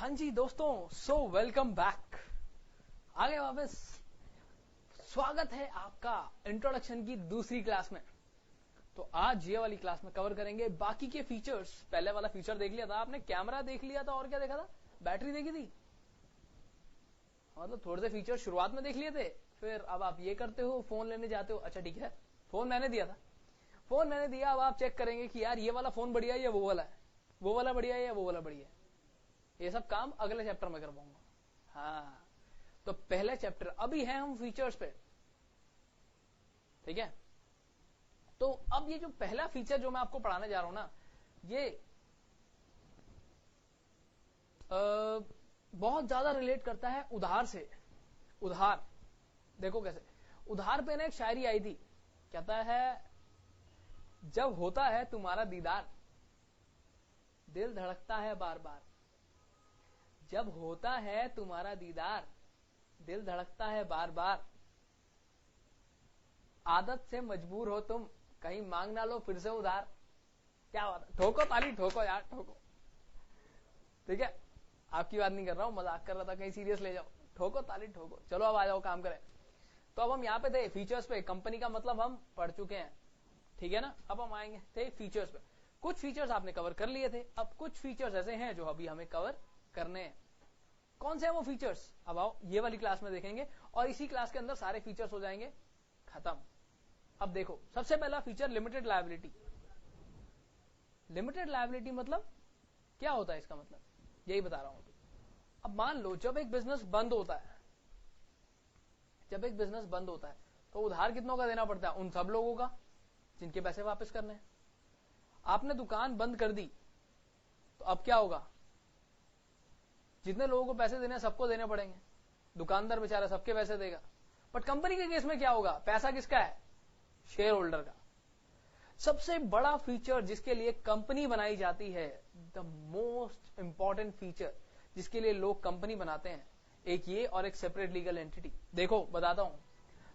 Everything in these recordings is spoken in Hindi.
हाँ जी दोस्तों, सो वेलकम बैक। आगे वापस स्वागत है आपका इंट्रोडक्शन की दूसरी क्लास में। तो आज ये वाली क्लास में कवर करेंगे बाकी के फीचर्स। पहले वाला फीचर देख लिया था आपने, कैमरा देख लिया था, और क्या देखा था? बैटरी देखी थी। मतलब थोड़े से फीचर शुरुआत में देख लिए थे, फिर अब आप ये करते हो, फोन लेने जाते हो। अच्छा ठीक है, फोन मैंने दिया था, फोन मैंने दिया। अब आप चेक करेंगे कि यार ये वाला फोन बढ़िया है या वो वाला है, वो वाला बढ़िया है या वो वाला बढ़िया है। ये सब काम अगले चैप्टर में करवाऊंगा। हाँ, तो पहले चैप्टर अभी है हम फीचर्स पे, ठीक है। तो अब ये जो पहला फीचर जो मैं आपको पढ़ाने जा रहा हूं ना, ये बहुत ज्यादा रिलेट करता है उधार से। उधार देखो कैसे। उधार पे ना एक शायरी आई थी, कहता है जब होता है तुम्हारा दीदार दिल धड़कता है बार बार। जब होता है तुम्हारा दीदार दिल धड़कता है बार बार। आदत से मजबूर हो तुम कहीं मांग ना लो फिर से उधार। क्या बात है, ठोको ताली, ठोको यार, ठोको। ठीक है, आपकी बात नहीं कर रहा हूं, मजाक कर रहा था, कहीं सीरियस ले जाओ। ठोको ताली, ठोको। चलो अब आ जाओ, काम करें। तो अब हम यहाँ पे थे फीचर्स पे। कंपनी का मतलब हम पढ़ चुके हैं, ठीक है ना। अब हम आएंगे थे फीचर्स पे। कुछ फीचर्स आपने कवर कर लिए थे, अब कुछ फीचर्स ऐसे हैं जो अभी हमें कवर करने हैं। कौन से हैं वो फीचर्स, अब आओ ये वाली क्लास में देखेंगे, और इसी क्लास के अंदर सारे फीचर्स हो जाएंगे खत्म। अब देखो, सबसे पहला feature limited liability. Limited liability मतलब क्या होता है, इसका मतलब यही बता रहा हूं। अब मान लो जब एक बिजनेस बंद होता है, जब एक बिजनेस बंद होता है तो उधार कितनों का देना पड़ता है? उन सब लोगों का जिनके पैसे वापस करने हैं। आपने दुकान बंद कर दी तो अब क्या होगा? जितने लोगों को पैसे देने हैं सबको देने पड़ेंगे। दुकानदार बेचारा सबके पैसे देगा। बट कंपनी के केस में क्या होगा? पैसा किसका है? शेयर होल्डर का। सबसे बड़ा फीचर जिसके लिए कंपनी बनाई जाती है, द मोस्ट इंपॉर्टेंट फीचर जिसके लिए लोग कंपनी बनाते हैं, एक ये और एक सेपरेट लीगल एंटिटी। देखो बताता हूं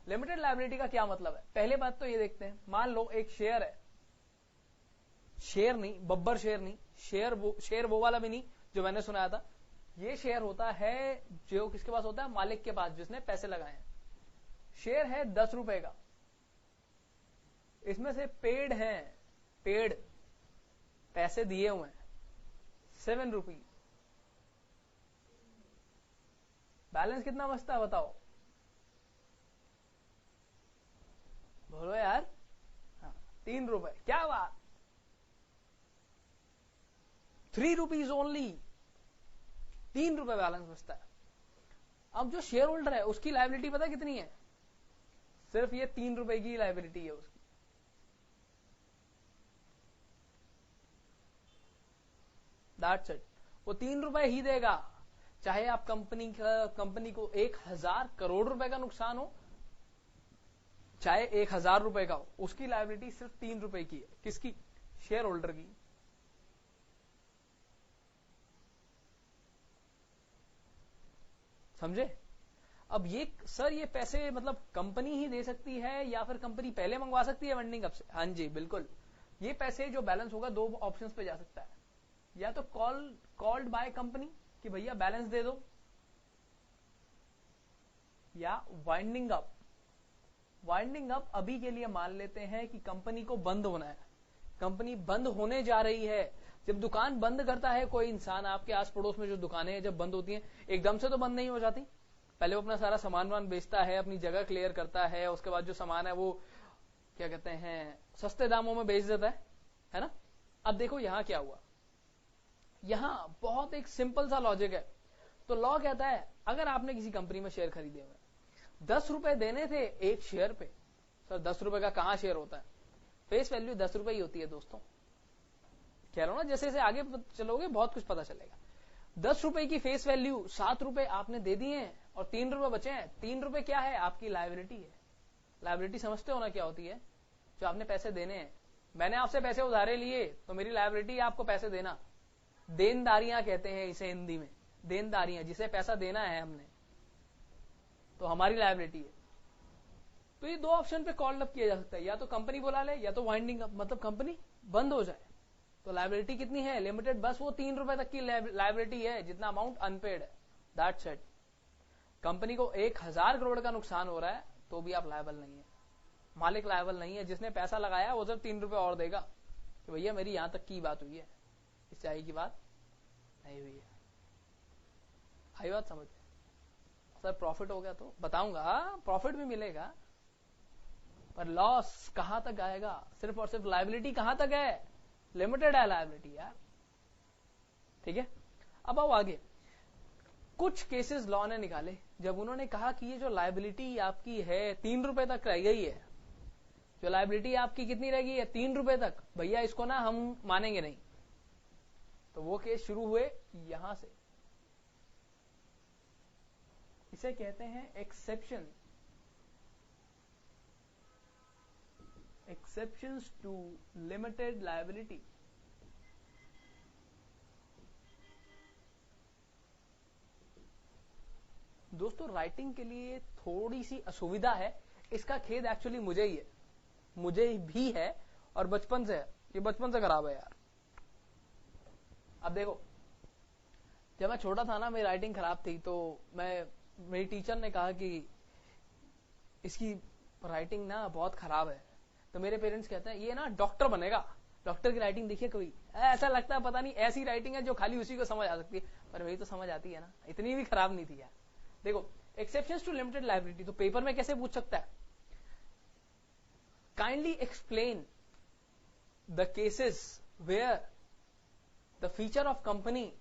लिमिटेड लायबिलिटी का क्या मतलब है। पहले बात तो ये देखते हैं, मान लो एक शेयर है, शेयर नहीं, बब्बर शेयर नहीं, शेयर वो वाला भी नहीं जो मैंने सुनाया था। ये शेयर होता है जो किसके पास होता है? मालिक के पास, जिसने पैसे लगाए हैं। शेयर है 10 रुपए का, इसमें से पेड है, पेड पैसे दिए हुए हैं 7 रुपीज। बैलेंस कितना बचता है बताओ? बोलो यार। हाँ, 3 रुपए। क्या बात, 3 रुपीज ओनली। 3 रुपए बैलेंस बचता है। अब जो शेयर होल्डर है उसकी लायबिलिटी पता कितनी है? सिर्फ ये 3 रुपए की लायबिलिटी है उसकी। That's it. वो 3 रुपए ही देगा, चाहे आप कंपनी को 1000 करोड़ रुपए का नुकसान हो, चाहे 1000 रुपए का हो, उसकी लायबिलिटी सिर्फ 3 रुपए की है। किसकी? शेयर होल्डर की। समझे? अब ये सर ये पैसे मतलब कंपनी ही दे सकती है या फिर कंपनी पहले मंगवा सकती है वेंडिंग अप से? हाँ जी बिल्कुल। ये पैसे जो बैलेंस होगा दो ऑप्शंस पे जा सकता है, या तो कॉल्ड बाय कंपनी कि भैया बैलेंस दे दो, या वाइंडिंग अप। वाइंडिंग अप अभी के लिए मान लेते हैं कि कंपनी को बंद होना है, कंपनी बंद होने जा रही है। जब दुकान बंद करता है कोई इंसान, आपके आस पड़ोस में जो दुकानें हैं जब बंद होती हैं, एकदम से तो बंद नहीं हो जाती। पहले वो अपना सारा सामान वान बेचता है, अपनी जगह क्लियर करता है, उसके बाद जो सामान है वो क्या कहते हैं सस्ते दामों में बेच देता है ना। अब देखो यहां क्या हुआ, यहां बहुत एक सिंपल सा लॉजिक है। तो लॉ कहता है अगर आपने किसी कंपनी में शेयर खरीदे हुए 10 रुपए देने थे एक शेयर पे। सर 10 रुपए का कहां शेयर होता है? फेस वैल्यू 10 रुपए ही होती है दोस्तों। कह रहा हूं ना, जैसे जैसे आगे चलोगे बहुत कुछ पता चलेगा। 10 रुपए की फेस वैल्यू, 7 रुपए आपने दे दिए हैं और 3 रुपए बचे हैं। 3 रुपए क्या है? आपकी लायबिलिटी है। लायबिलिटी समझते हो ना क्या होती है? जो आपने पैसे देने हैं। मैंने आपसे पैसे उधारे लिए तो मेरी लायबिलिटी है आपको पैसे देना। देनदारियां कहते हैं इसे हिंदी में, देनदारियां, जिसे पैसा देना है हमने, तो हमारी लायबिलिटी है। तो ये दो ऑप्शन पे कॉल अप किया जा सकता है, या तो कंपनी बुला ले या तो वाइंडिंग अप, मतलब कंपनी बंद हो जाए। तो लायबिलिटी कितनी है? लिमिटेड, बस वो 3 रुपए तक की लायबिलिटी है जितना अमाउंट अनपेड है, दैट्स इट। कंपनी को 1000 करोड़ का नुकसान हो रहा है तो भी आप लायबल नहीं है, मालिक लायबल नहीं है। जिसने पैसा लगाया वो सिर्फ 3 रुपए और देगा कि भैया मेरी यहां तक की बात हुई है, इससे आगे की बात नहीं हुई है। आई बात समझ? सर प्रॉफिट हो गया तो बताऊंगा, प्रॉफिट भी मिलेगा, पर लॉस कहां तक आएगा? सिर्फ और सिर्फ लायबिलिटी कहां तक है? लिमिटेड है लायबिलिटी यार, ठीक है। अब आओ आगे, कुछ केसेस लॉ ने निकाले जब उन्होंने कहा कि ये जो लायबिलिटी आपकी है 3 रुपए तक रह गई है, जो लायबिलिटी आपकी कितनी रह गई है? 3 रुपए तक, भैया इसको ना हम मानेंगे नहीं। तो वो केस शुरू हुए यहां से, इसे कहते हैं exception, exceptions to limited liability। दोस्तों राइटिंग के लिए थोड़ी सी असुविधा है, इसका खेद एक्चुअली मुझे ही है, मुझे भी है, और बचपन से है, ये बचपन से खराब है यार। अब देखो, जब मैं छोटा था ना मेरी राइटिंग खराब थी, तो मेरी टीचर ने कहा कि इसकी राइटिंग ना बहुत खराब है। तो मेरे पेरेंट्स कहते हैं ये ना डॉक्टर बनेगा, डॉक्टर की राइटिंग देखिए कोई, ऐसा लगता है पता नहीं ऐसी राइटिंग है जो खाली उसी को समझ आ सकती है, पर वही तो समझ आती है ना, इतनी भी खराब नहीं थी यार। देखो एक्सेप्शंस टू लिमिटेड लायबिलिटी तो पेपर में कैसे पूछ सकता है? Kindly explain the cases where the feature of company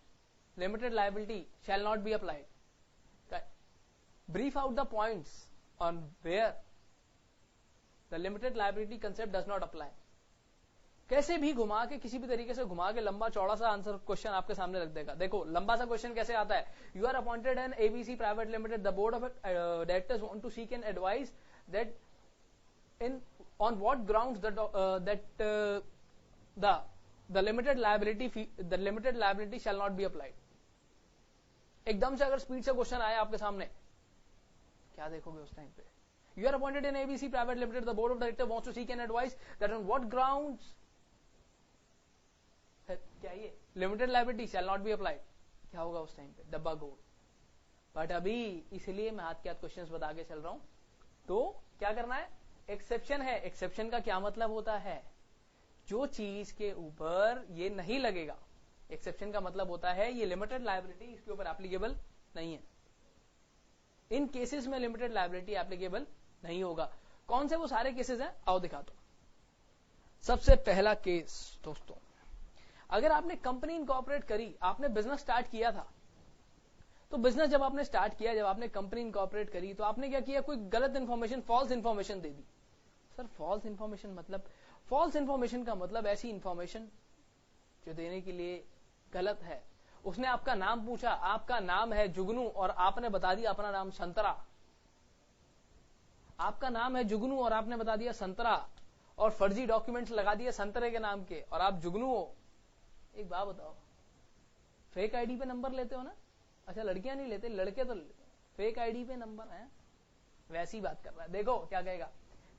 limited liability shall not be applied, brief out the points on where The limited liability concept does not apply। कैसे भी घुमा के, किसी भी तरीके से घुमा के लंबा चौड़ा सा आंसर क्वेश्चन आपके सामने रख देगा। देखो लंबा सा क्वेश्चन कैसे आता है? You are appointed an ABC private limited, the board of directors want to seek an advice that in on what grounds that the limited liability shall not be applied. एकदम से अगर स्पीड से क्वेश्चन आया आपके सामने, क्या देखोगे उस टाइम पे? You are appointed in ABC Private Limited. The board of directors wants to seek an advice that on what grounds क्या ये limited liability shall not be applied। क्या होगा उस टाइम पे? डब्बा गोल। बट अभी इसलिए मैं हाथ के हाथ क्वेश्चंस बता के चल रहा हूं। तो क्या करना है? एक्सेप्शन है। एक्सेप्शन का क्या मतलब होता है? जो चीज के ऊपर ये नहीं लगेगा। एक्सेप्शन का मतलब होता है ये लिमिटेड लायबिलिटी इसके ऊपर एप्लीकेबल नहीं है, इन केसेस में लिमिटेड लायबिलिटी एप्लीकेबल नहीं होगा। कौन से वो सारे केसेस हैं? आओ दिखा दो। सबसे पहला केस दोस्तों, अगर आपने कंपनी इनकॉर्पोरेट करी, आपने बिजनेस स्टार्ट किया था, तो बिजनेस जब आपने स्टार्ट किया, जब आपने कंपनी इनकॉर्पोरेट करी, तो आपने क्या किया? कोई गलत इंफॉर्मेशन, फॉल्स इंफॉर्मेशन दे दी। सर फॉल्स इंफॉर्मेशन मतलब? फॉल्स इंफॉर्मेशन का मतलब ऐसी इंफॉर्मेशन जो देने के लिए गलत है। उसने आपका नाम पूछा, आपका नाम है जुगनू और आपने बता दिया अपना नाम संतरा। आपका नाम है जुगनू और आपने बता दिया संतरा, और फर्जी डॉक्यूमेंट्स लगा दिए संतरे के नाम के, और आप जुगनू हो। एक बात बताओ, फेक आईडी पे नंबर लेते हो ना? अच्छा लड़कियां नहीं लेते, लड़के तो लेते। फेक आईडी पे नंबर है, वैसी बात कर रहा है। देखो क्या कहेगा,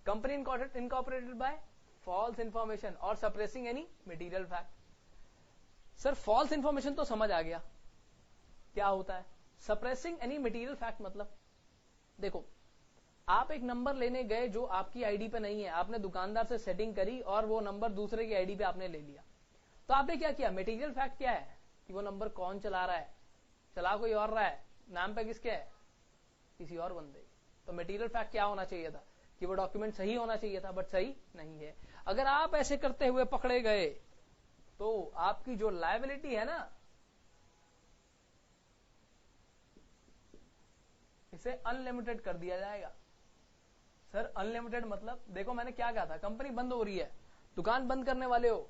company incorporated by false information और suppressing any material fact. Sir false information तो समझ आ गया क्या होता है। सप्रेसिंग एनी मटेरियल फैक्ट मतलब, देखो आप एक नंबर लेने गए जो आपकी आईडी पे नहीं है, आपने दुकानदार से सेटिंग करी और वो नंबर दूसरे की आईडी पे आपने ले लिया, तो आपने क्या किया? मटेरियल फैक्ट क्या है कि वो नंबर कौन चला रहा है? चला कोई और रहा है, नाम पे किसके है? किसी और बंदे। तो मटेरियल फैक्ट क्या होना चाहिए था कि वो डॉक्यूमेंट सही होना चाहिए था, बट सही नहीं है। अगर आप ऐसे करते हुए पकड़े गए तो आपकी जो लायबिलिटी है ना, इसे अनलिमिटेड कर दिया जाएगा। सर अनलिमिटेड मतलब, देखो मैंने क्या कहा था, कंपनी बंद हो रही है, दुकान बंद करने वाले हो,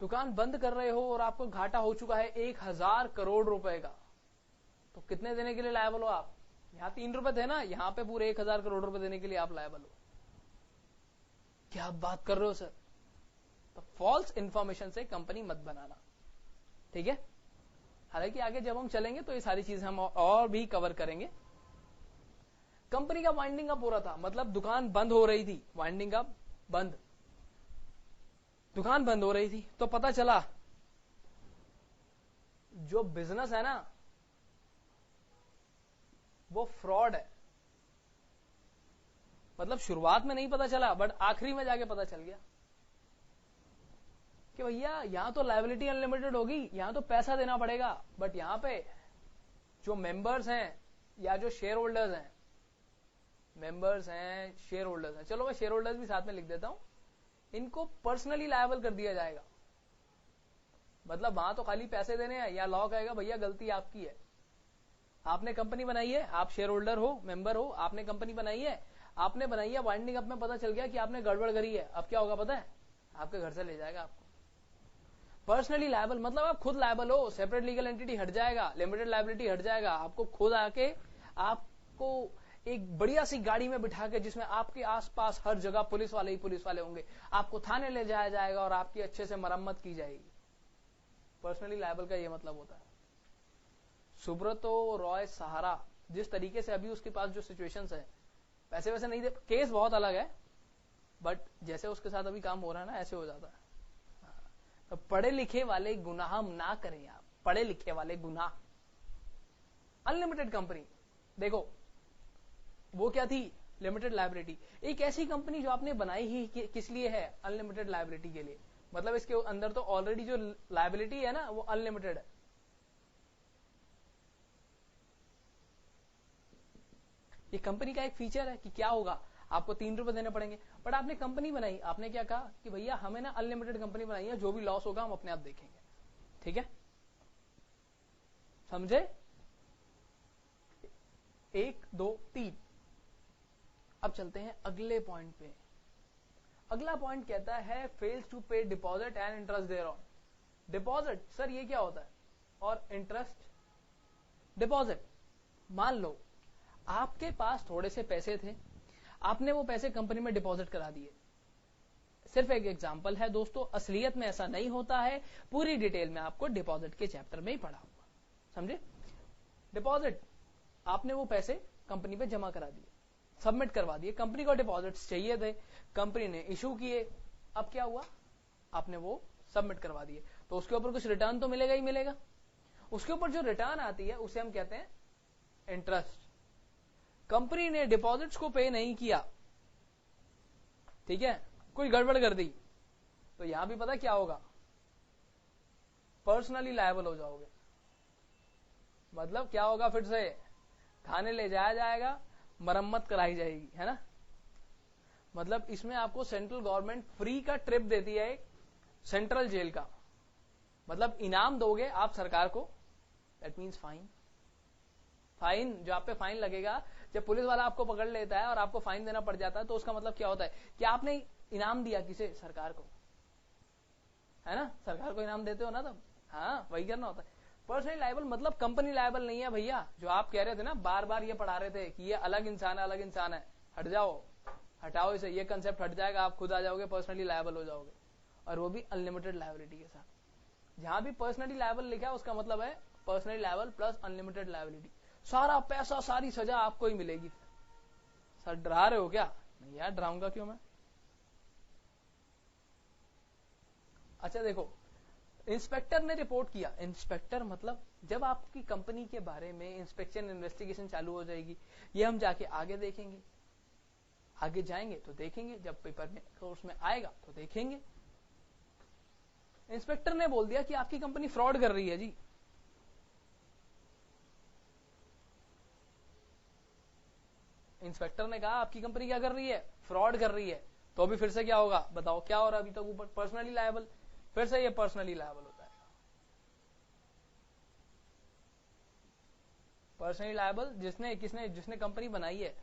दुकान बंद कर रहे हो और आपको घाटा हो चुका है 1000 करोड़ रुपए का, तो कितने देने के लिए लायबल हो आप? यहां 3 रुपए थे ना, यहां पे पूरे 1000 करोड़ रुपए देने के लिए आप लायबल हो। क्या आप बात कर रहे हो सर? तो फॉल्स इंफॉर्मेशन से कंपनी मत बनाना, ठीक है। हालांकि आगे जब हम चलेंगे तो ये सारी चीजें हम और भी कवर करेंगे। कंपनी का वाइंडिंग अप हो रहा था, मतलब दुकान बंद हो रही थी, वाइंडिंग अप बंद। दुकान बंद हो रही थी तो पता चला जो बिजनेस है ना वो फ्रॉड है। मतलब शुरुआत में नहीं पता चला, बट आखिरी में जाके पता चल गया कि भैया यहां तो लायबिलिटी अनलिमिटेड होगी, यहां तो पैसा देना पड़ेगा, बट यहां पे जो मेंबर्स हैं या जो शेयर होल्डर्स हैं, मेंबर्स हैं, शेयर होल्डर्स हैं, चलो मैं शेयर होल्डर्स भी साथ में लिख देता हूं, इनको पर्सनली लायबल कर दिया जाएगा। मतलब वहां तो खाली पैसे देने हैं, या लॉ कहेगा भैया गलती आपकी है, आपने कंपनी बनाई है, आप शेयर होल्डर हो, मेंबर हो, आपने कंपनी बनाई है, आपने बनाई है, वाइंडिंग अप में पता चल गया कि आपने गड़बड़ करी है, अब क्या होगा पता है, आपके घर से ले जाएगा आपको। पर्सनली लायबल मतलब आप खुद लायबल हो, सेपरेट लीगल एंटिटी हट जाएगा, लिमिटेड लायबिलिटी हट जाएगा, आपको खुद आके आपको एक बढ़िया सी गाड़ी में बिठा के, जिसमें आपके आसपास हर जगह पुलिस वाले ही पुलिस वाले होंगे, आपको थाने ले जाया जाएगा और आपकी अच्छे से मरम्मत की जाएगी। पर्सनली लायबल का ये मतलब होता है। सुब्रतो रॉय सहारा, जिस तरीके से अभी उसके पास जो सिचुएशंस है, पैसे वैसे नहीं दे, केस बहुत अलग है, बट जैसे उसके साथ अभी काम हो रहा है ना, ऐसे हो जाता है। तो पढ़े लिखे वाले गुनाह ना करें आप, पढ़े लिखे वाले गुनाह। अनलिमिटेड कंपनी देखो वो क्या थी, लिमिटेड लायबिलिटी, एक ऐसी कंपनी जो आपने बनाई ही किस लिए है, अनलिमिटेड लायबिलिटी के लिए। मतलब इसके अंदर तो ऑलरेडी जो लायबिलिटी है ना वो अनलिमिटेड है। ये कंपनी का एक फीचर है कि क्या होगा, आपको 3 रुपए देने पड़ेंगे, बट आपने कंपनी बनाई, आपने क्या कहा कि भैया हमें ना अनलिमिटेड कंपनी बनाई है, जो भी लॉस होगा हम अपने आप देखेंगे। ठीक है, समझे? 1 2 3। अब चलते हैं अगले पॉइंट पे। अगला पॉइंट कहता है fails to pay deposit and interest thereon. Deposit sir ये क्या होता है, और इंटरेस्ट। डिपॉजिट, मान लो आपके पास थोड़े से पैसे थे, आपने वो पैसे कंपनी में डिपॉजिट करा दिए। सिर्फ एक एग्जांपल है दोस्तों, असलियत में ऐसा नहीं होता है, पूरी डिटेल में आपको डिपॉजिट के चैप्टर में ही पढ़ा होगा, समझे? डिपॉजिट, आपने वो पैसे कंपनी पे जमा करा दिए, सबमिट करवा दिए, कंपनी को डिपॉजिट्स चाहिए थे, कंपनी ने इशू किए, अब क्या हुआ, आपने वो सबमिट करवा दिए, तो उसके ऊपर कुछ रिटर्न तो मिलेगा ही मिलेगा। उसके ऊपर जो रिटर्न आती है उसे हम कहते हैं इंटरेस्ट। कंपनी ने डिपॉजिट्स को पे नहीं किया, ठीक है, कोई गड़बड़ कर दी, तो यहां भी पता क्या होगा, पर्सनली लायबल हो जाओगे। मतलब क्या होगा, फिर से थाने ले जाया जाएगा, मरम्मत कराई जाएगी, है ना। मतलब इसमें आपको सेंट्रल गवर्नमेंट फ्री का ट्रिप देती है, एक सेंट्रल जेल का, मतलब इनाम दोगे आप सरकार को, दैट मीन्स फाइन। फाइन, जो आप पे फाइन लगेगा, जब पुलिस वाला आपको पकड़ लेता है और आपको फाइन देना पड़ जाता है, तो उसका मतलब क्या होता है कि आपने इनाम दिया किसे, सरकार को, है ना, सरकार को इनाम देते हो ना तब, हाँ वही करना होता है। पर्सनली लायबल मतलब कंपनी लायबल नहीं है भैया, जो आप कह रहे थे ना, बार बार ये पढ़ा रहे थे कि ये अलग इंसान है, अलग इंसान है, हट जाओ, हटाओ इसे, ये कंसेप्ट हट जाएगा, आप खुद आ जाओगे, पर्सनली लायबल हो जाओगे, और वो भी अनलिमिटेड लायबिलिटी के साथ। जहां भी पर्सनली लायबल लिखा है उसका मतलब है personally liable plus unlimited liability, सारा पैसा सारी सजा आपको ही मिलेगी। सर डरा रहे हो क्या? नहीं यार, डराऊंगा क्यों मैं। अच्छा देखो, इंस्पेक्टर ने रिपोर्ट किया, इंस्पेक्टर मतलब जब आपकी कंपनी के बारे में इंस्पेक्शन इन्वेस्टिगेशन चालू हो जाएगी, ये हम जाके आगे देखेंगे, आगे जाएंगे तो देखेंगे, जब पेपर में कोर्स में आएगा तो देखेंगे। इंस्पेक्टर ने बोल दिया कि आपकी कंपनी फ्रॉड कर रही है जी, इंस्पेक्टर ने कहा आपकी कंपनी क्या कर रही है, फ्रॉड कर रही है, तो अभी फिर से क्या होगा बताओ, क्या हो रहा है अभी तक ऊपर, पर्सनली लायबल, फिर से ये पर्सनली लायबल होता है। पर्सनली लायबल जिसने कंपनी बनाई है,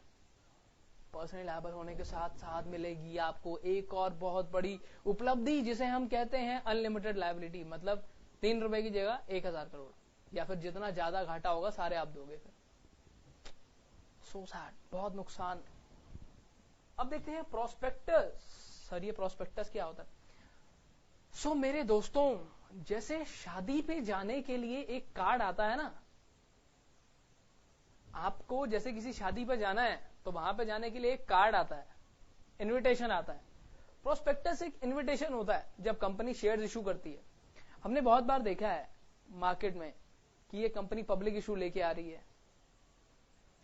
पर्सनली लायबल होने के साथ साथ मिलेगी आपको एक और बहुत बड़ी उपलब्धि, जिसे हम कहते हैं अनलिमिटेड लायबिलिटी। मतलब 3 रुपए की जगह 1000 करोड़, या फिर जितना ज्यादा घाटा होगा सारे आप दोगे। फिर सो सैड, बहुत नुकसान। अब देखते हैं प्रोस्पेक्टस। सर ये प्रोस्पेक्टस क्या होता है? सो मेरे दोस्तों, जैसे शादी पे जाने के लिए एक कार्ड आता है ना, आपको जैसे किसी शादी पे जाना है तो वहां पे जाने के लिए एक कार्ड आता है, इनविटेशन आता है, प्रोस्पेक्टस एक इन्विटेशन होता है जब कंपनी शेयर्स इशू करती है। हमने बहुत बार देखा है मार्केट में कि ये कंपनी पब्लिक इशू लेके आ रही है,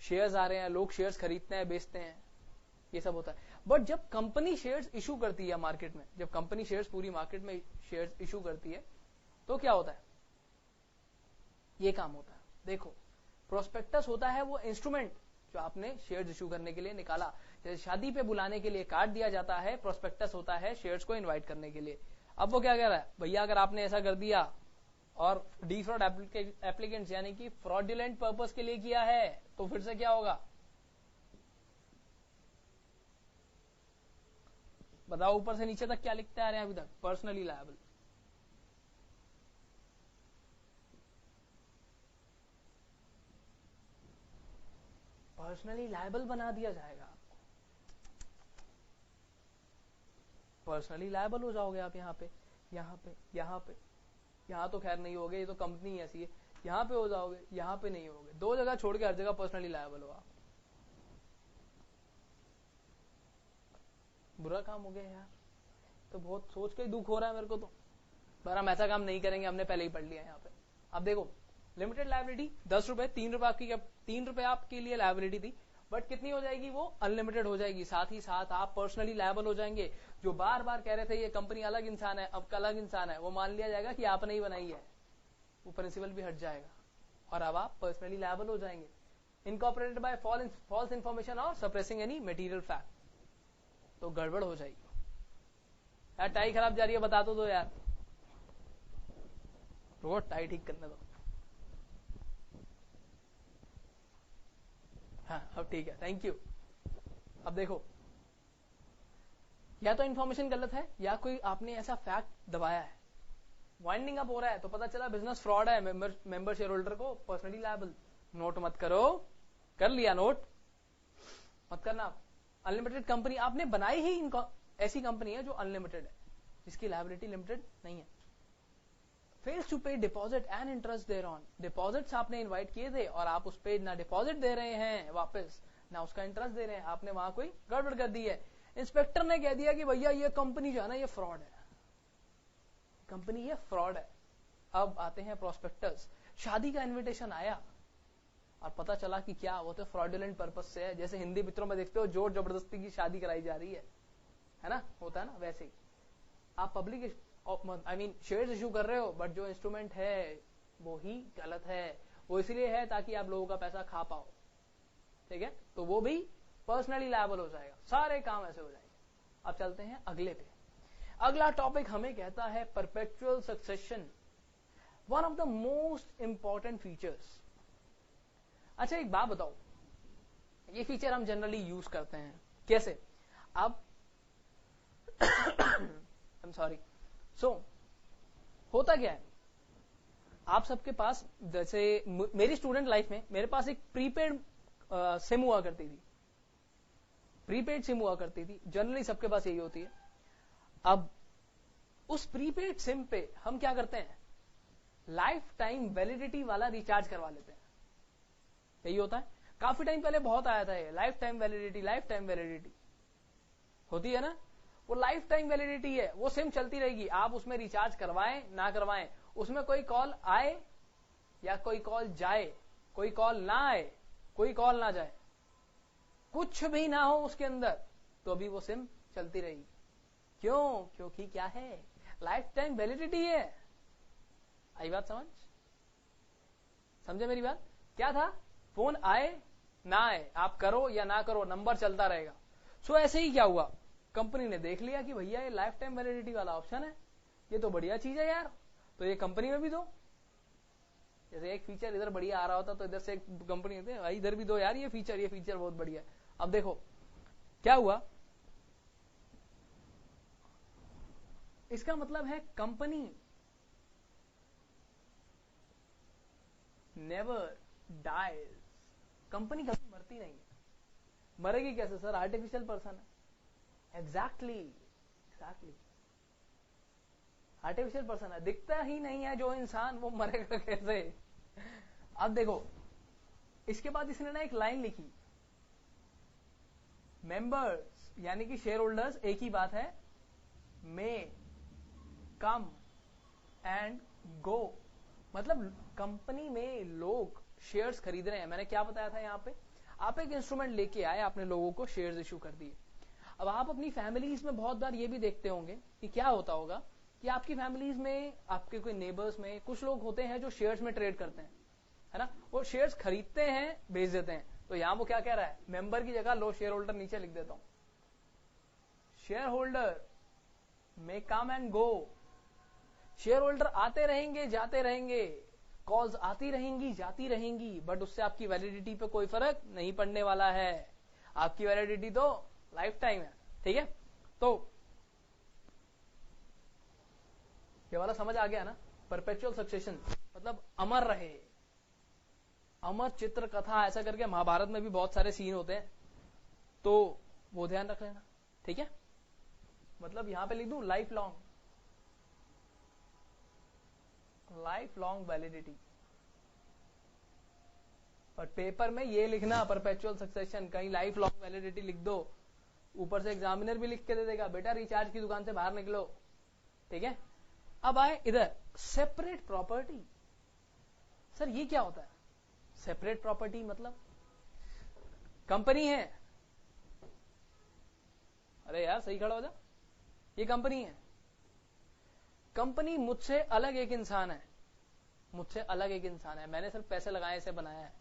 शेयर्स आ रहे हैं, लोग शेयर्स खरीदते हैं, बेचते हैं, ये सब होता है। बट जब कंपनी शेयर्स इशू करती है मार्केट में, जब कंपनी शेयर्स पूरी मार्केट में शेयर्स इशू करती है, तो क्या होता है? ये काम होता है। देखो, प्रोस्पेक्टस होता है वो इंस्ट्रूमेंट जो आपने शेयर्स इशू करने के लिए निकाला। जैसे शादी पे बुलाने के लिए कार्ड दिया जाता है, प्रोस्पेक्टस होता है शेयर्स को इनवाइट करने के लिए। अब वो क्या कह रहा है, भैया अगर आपने ऐसा कर दिया और डिफ्रॉड एप्लीकेंट्स यानी कि फ्रॉडुलेंट पर्पस के लिए किया है, तो फिर से क्या होगा बताओ? ऊपर से नीचे तक क्या लिखते आ रहे हैं अभी तक? Personally liable. पर्सनली लायबल बना दिया जाएगा आपको, पर्सनली लायबल हो जाओगे आप। यहाँ पे, यहाँ पे, यहाँ पे, यहाँ तो खैर नहीं होगे, ये तो कंपनी ऐसी है। यहाँ पे हो जाओगे, यहाँ पे नहीं होगे, दो जगह छोड़ के हर जगह पर्सनली लायबल हो आप। बुरा काम हो गया यार, तो बहुत सोच के ही दुख हो रहा है मेरे को तो। पर हम ऐसा काम नहीं करेंगे, हमने पहले ही पढ़ लिया यहाँ पे। अब देखो, लिमिटेड लायबिलिटी 10 रुपए, 3 रुपए आपकी, 3 रुपए आपके लिए लायबिलिटी थी, बट कितनी हो जाएगी वो? अनलिमिटेड हो जाएगी। साथ ही साथ आप पर्सनली लायबल हो जाएंगे। जो बार बार कह रहे थे ये कंपनी अलग इंसान है, अब अलग इंसान है, वो मान लिया जाएगा कि आपने ही बनाई है, वो प्रिंसिपल भी हट जाएगा और अब आप पर्सनली लायबल हो जाएंगे। इनकॉर्पोरेटेड बाय फॉल्स इंफॉर्मेशन और सप्रेसिंग एनी मटेरियल फैक्ट, तो गड़बड़ हो जाएगी। यार टाई खराब जा रही है, बता दो यार, रोज टाई ठीक करने दो। हाँ अब ठीक है, थैंक यू। अब देखो, या तो इन्फॉर्मेशन गलत है या कोई आपने ऐसा फैक्ट दबाया है, वाइंडिंग अप हो रहा है, तो पता चला बिजनेस फ्रॉड है, मेंबर शेयर होल्डर को पर्सनली लायबल। नोट मत करो, कर लिया नोट, मत करना। अनलिमिटेड कंपनी आपने बनाई ही ऐसी कंपनी है जो अनलिमिटेड है, जिसकी लायबिलिटी लिमिटेड नहीं है। Fails to pay deposit and interest thereon, deposits आपने इनवाइट किए थे और आप उस पे ना डिपॉजिट दे रहे हैं वापस, ना उसका इंटरेस्ट दे रहे हैं, आपने वहां कोई गड़बड़ कर दी है। इंस्पेक्टर ने कह दिया कि भैया ये कंपनी जो है ना ये फ्रॉड है, कंपनी ये फ्रॉड है। अब आते हैं प्रोस्पेक्टस। शादी का इन्विटेशन आया और पता चला कि क्या वो तो फ्रॉडुलेंट पर्पस से है। जैसे हिंदी पिक्चरों में देखते हो जोर जबरदस्ती की शादी कराई जा रही है ना, होता है ना, वैसे ही आप पब्लिक शेयर्स इशू कर रहे हो, बट जो इंस्ट्रूमेंट है वो ही गलत है। वो इसलिए है ताकि आप लोगों का पैसा खा पाओ, ठीक है, तो वो भी पर्सनली लायबल हो जाएगा। सारे काम ऐसे हो जाएंगे। अब चलते हैं अगले पे। अगला टॉपिक हमें कहता है perpetual succession, one of the most important features. अच्छा एक बात बताओ, ये फीचर हम जनरली यूज करते हैं कैसे? अब आई एम सॉरी, होता क्या है, आप सबके पास, जैसे मेरी स्टूडेंट लाइफ में मेरे पास एक प्रीपेड सिम हुआ करती थी, प्रीपेड सिम हुआ करती थी, जनरली सबके पास यही होती है। अब उस प्रीपेड सिम पे हम क्या करते हैं, लाइफ टाइम वैलिडिटी वाला रिचार्ज करवा लेते हैं। यही होता है। काफी टाइम पहले बहुत आया था ये, लाइफ टाइम वैलिडिटी होती है ना, वो लाइफ टाइम वैलिडिटी है, वो सिम चलती रहेगी, आप उसमें रिचार्ज करवाएं ना करवाएं, उसमें कोई कॉल आए या कोई कॉल जाए, कोई कॉल ना आए, कोई कॉल ना जाए, कुछ भी ना हो उसके अंदर, तो भी वो सिम चलती रहेगी। क्यों? क्योंकि क्या है, लाइफ टाइम वैलिडिटी है। आई बात समझे मेरी बात? क्या था, फोन आए ना आए, आप करो या ना करो, नंबर चलता रहेगा। सो ऐसे ही क्या हुआ, कंपनी ने देख लिया कि भैया ये लाइफ टाइम वैलिडिटी वाला ऑप्शन है, ये तो बढ़िया चीज है यार, तो ये कंपनी में भी दो। जैसे एक फीचर इधर बढ़िया आ रहा होता तो इधर से एक कंपनी होती है, इधर भी दो यार ये फीचर बहुत बढ़िया है। अब देखो क्या हुआ, इसका मतलब है कंपनी नेवर डाइज, कंपनी कभी मरती नहीं है। मरेगी कैसे सर, आर्टिफिशियल पर्सन है। एग्जैक्टली आर्टिफिशियल पर्सन है, दिखता ही नहीं है जो इंसान, वो मरेगा कैसे? अब देखो, इसके बाद इसने ना एक लाइन लिखी, मेंबर्स यानी कि शेयर होल्डर्स एक ही बात है, मे कम एंड गो, मतलब कंपनी में लोग शेयर्स खरीद रहे हैं। मैंने क्या बताया था यहाँ पे, आप एक इंस्ट्रूमेंट लेके आए, आपने लोगों को शेयर्स इशू कर दिए। अब आप अपनी फैमिलीज में बहुत बार ये भी देखते होंगे कि क्या होता होगा कि आपकी फैमिलीज में, आपके कोई नेबर्स में कुछ लोग होते हैं जो शेयर्स में ट्रेड करते हैं, है ना। वो शेयर्स खरीदते हैं, बेच देते हैं। तो यहां वो क्या कह रहा है, मेंबर की जगह लो शेयर होल्डर नीचे लिख देता हूं। Share holder may come and go, share holder आते रहेंगे जाते रहेंगे, कॉल्स आती रहेंगी जाती रहेंगी, बट उससे आपकी वैलिडिटी पे कोई फर्क नहीं पड़ने वाला है। आपकी वैलिडिटी तो लाइफ टाइम है, ठीक है। तो ये वाला समझ आ गया ना, परपेचुअल सक्सेशन मतलब अमर रहे, अमर चित्र कथा, ऐसा करके महाभारत में भी बहुत सारे सीन होते हैं, तो वो ध्यान रख लेना, ठीक है। मतलब यहां पे लिख दूं लाइफ लॉन्ग वैलिडिटी, और पेपर में ये लिखना परपेचुअल सक्सेशन, कहीं लाइफ लॉन्ग वैलिडिटी लिख दो, ऊपर से एग्जामिनर भी लिख के दे देगा बेटा रिचार्ज की दुकान से बाहर निकलो, ठीक है। अब आए इधर सेपरेट प्रॉपर्टी। सर ये क्या होता है सेपरेट प्रॉपर्टी, मतलब कंपनी है, अरे यार सही खड़ा हो जा, ये कंपनी है, कंपनी मुझसे अलग एक इंसान है, मुझसे अलग एक इंसान है, मैंने सिर्फ पैसे लगाए इसे बनाया है,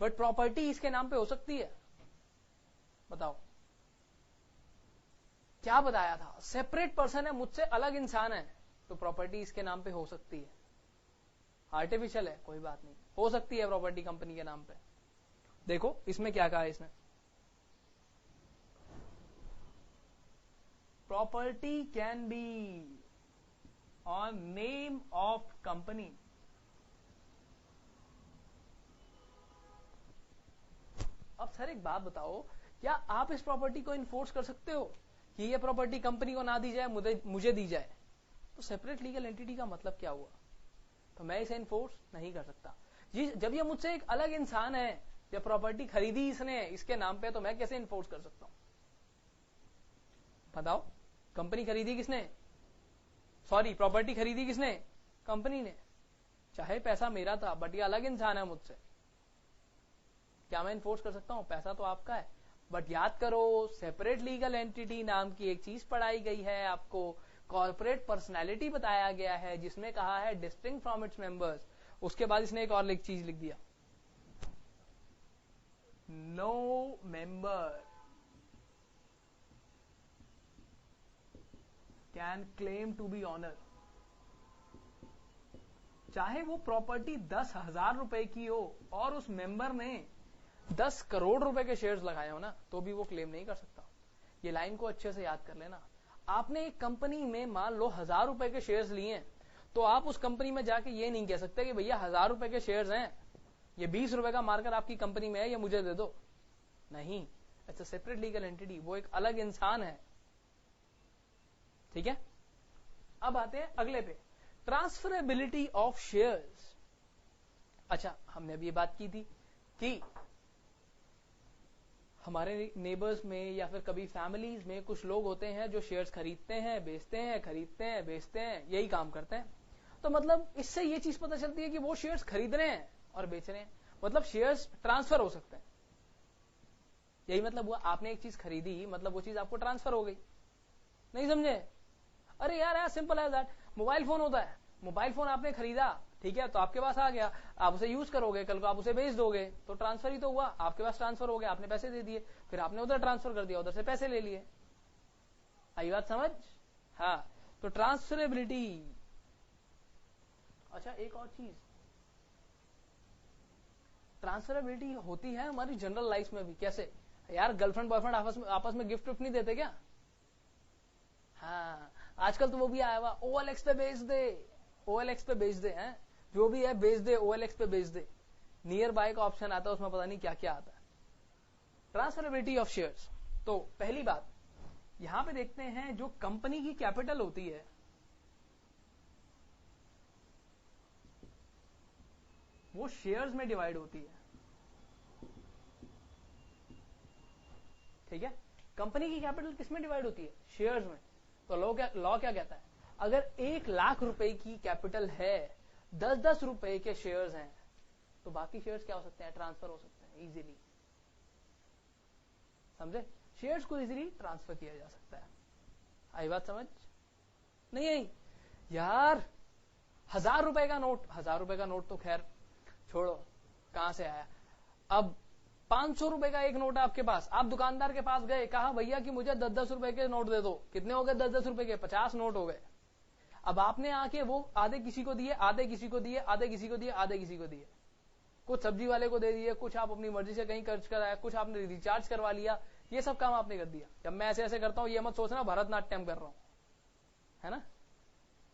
बट प्रॉपर्टी इसके नाम पे हो सकती है। बताओ क्या बताया था, सेपरेट पर्सन है, मुझसे अलग इंसान है, तो प्रॉपर्टी इसके नाम पे हो सकती है। आर्टिफिशियल है कोई बात नहीं, हो सकती है प्रॉपर्टी कंपनी के नाम पे। देखो इसमें क्या कहा है इसने, property can be on name of company. अब सर एक बात बताओ, क्या आप इस प्रॉपर्टी को इन्फोर्स कर सकते हो कि ये प्रॉपर्टी कंपनी को ना दी जाए, मुझे दी जाए? तो सेपरेट लीगल एंटिटी का मतलब क्या हुआ, तो मैं इसे इन्फोर्स नहीं कर सकता जी। जब ये मुझसे एक अलग इंसान है, जब प्रॉपर्टी खरीदी इसने इसके नाम पे, तो मैं कैसे इन्फोर्स कर सकता हूं? बताओ, कंपनी खरीदी किसने, सॉरी प्रॉपर्टी खरीदी किसने, कंपनी ने, चाहे पैसा मेरा था बट ये अलग इंसान है मुझसे, क्या मैं इन्फोर्स कर सकता हूं? पैसा तो आपका है, बट याद करो सेपरेट लीगल एंटिटी नाम की एक चीज पढ़ाई गई है आपको, कॉर्पोरेट पर्सनैलिटी बताया गया है, जिसमें कहा है डिस्टिंक्ट फ्रॉम इट्स मेंबर्स। उसके बाद इसने एक और चीज लिख दिया, no member can claim to be owner. चाहे वो प्रॉपर्टी 10,000 रुपए की हो और उस मेंबर ने 10 करोड़ रुपए के शेयर्स लगाए हो ना, तो भी वो क्लेम नहीं कर सकता। ये लाइन को अच्छे से याद कर लेना। आपने एक कंपनी में मान लो 1,000 रुपए के शेयर्स लिए, तो आप उस कंपनी में जाके ये नहीं कह सकते कि भैया 1,000 रुपए के शेयर्स हैं, ये 20 रुपए का मार्कर आपकी कंपनी में है, ये मुझे दे दो। नहीं, it's a separate legal entity, वो एक अलग इंसान है, ठीक है। अब आते हैं अगले पे, ट्रांसफरेबिलिटी ऑफ शेयर्स। अच्छा, हमने अभी ये बात की थी कि हमारे नेबर्स में या फिर कभी फैमिलीज में कुछ लोग होते हैं जो शेयर्स खरीदते हैं बेचते हैं, खरीदते हैं बेचते हैं, यही काम करते हैं। तो मतलब इससे ये चीज पता चलती है कि वो शेयर्स खरीद रहे हैं और बेच रहे हैं, मतलब शेयर्स ट्रांसफर हो सकते हैं। यही मतलब हुआ, आपने एक चीज खरीदी, मतलब वो चीज आपको ट्रांसफर हो गई। नहीं समझे? अरे यार सिंपल है दैट, मोबाइल फोन होता है, मोबाइल फोन आपने खरीदा, ठीक है, तो आपके पास आ गया, आप उसे यूज करोगे, कल को आप उसे बेच दोगे, तो ट्रांसफर ही तो हुआ, आपके पास ट्रांसफर हो गया, आपने पैसे दे दिए, फिर आपने उधर ट्रांसफर कर दिया, उधर से पैसे ले लिए। आई बात समझ? हाँ, तो ट्रांसफरेबिलिटी। अच्छा एक और चीज, ट्रांसफरेबिलिटी होती है हमारी जनरल लाइफ में भी। कैसे यार, गर्लफ्रेंड बॉयफ्रेंड आपस में गिफ्ट नहीं देते क्या? हाँ, आजकल तो वो भी आया हुआ, OLX पे बेच दे, OLX पे बेच दे, हैं जो भी है बेच दे, OLX पे बेच दे। नियर बाय का ऑप्शन आता है, उसमें पता नहीं क्या क्या आता है। Transferability of shares. तो पहली बात यहां पे देखते हैं, जो कंपनी की कैपिटल होती है, वो शेयर्स में डिवाइड होती है, ठीक है। कंपनी की कैपिटल किसमें डिवाइड होती है? शेयर्स में। तो लॉ क्या कहता है, अगर 1,00,000 रुपए की कैपिटल है, 10-10 रुपए के शेयर्स हैं, तो बाकी शेयर्स क्या हो सकते हैं, ट्रांसफर हो सकते हैं इजीली। समझे, शेयर्स को इजीली ट्रांसफर किया जा सकता है। आई बात समझ? नहीं आई यार, 1,000 रुपए का नोट, 1,000 रुपए का नोट तो खैर छोड़ो कहां से आया, अब 500 रुपए का एक नोट है आपके पास, आप दुकानदार के पास गए, कहा भैया कि मुझे 10-10 रुपए के नोट दे दो। कितने हो गए 10-10 रुपए के, 50 नोट हो गए। अब आपने आके वो आधे किसी को दिए, आधे किसी को दिए, आधे किसी को दिए, आधे किसी को दिए, कुछ सब्जी वाले को दे दिए, कुछ आप अपनी मर्जी से कहीं खर्च कराया, कुछ आपने रिचार्ज करवा लिया, ये सब काम आपने कर दिया। जब मैं ऐसे ऐसे करता हूं, ये मत सोचना भरतनाट्यम कर रहा हूं, है ना,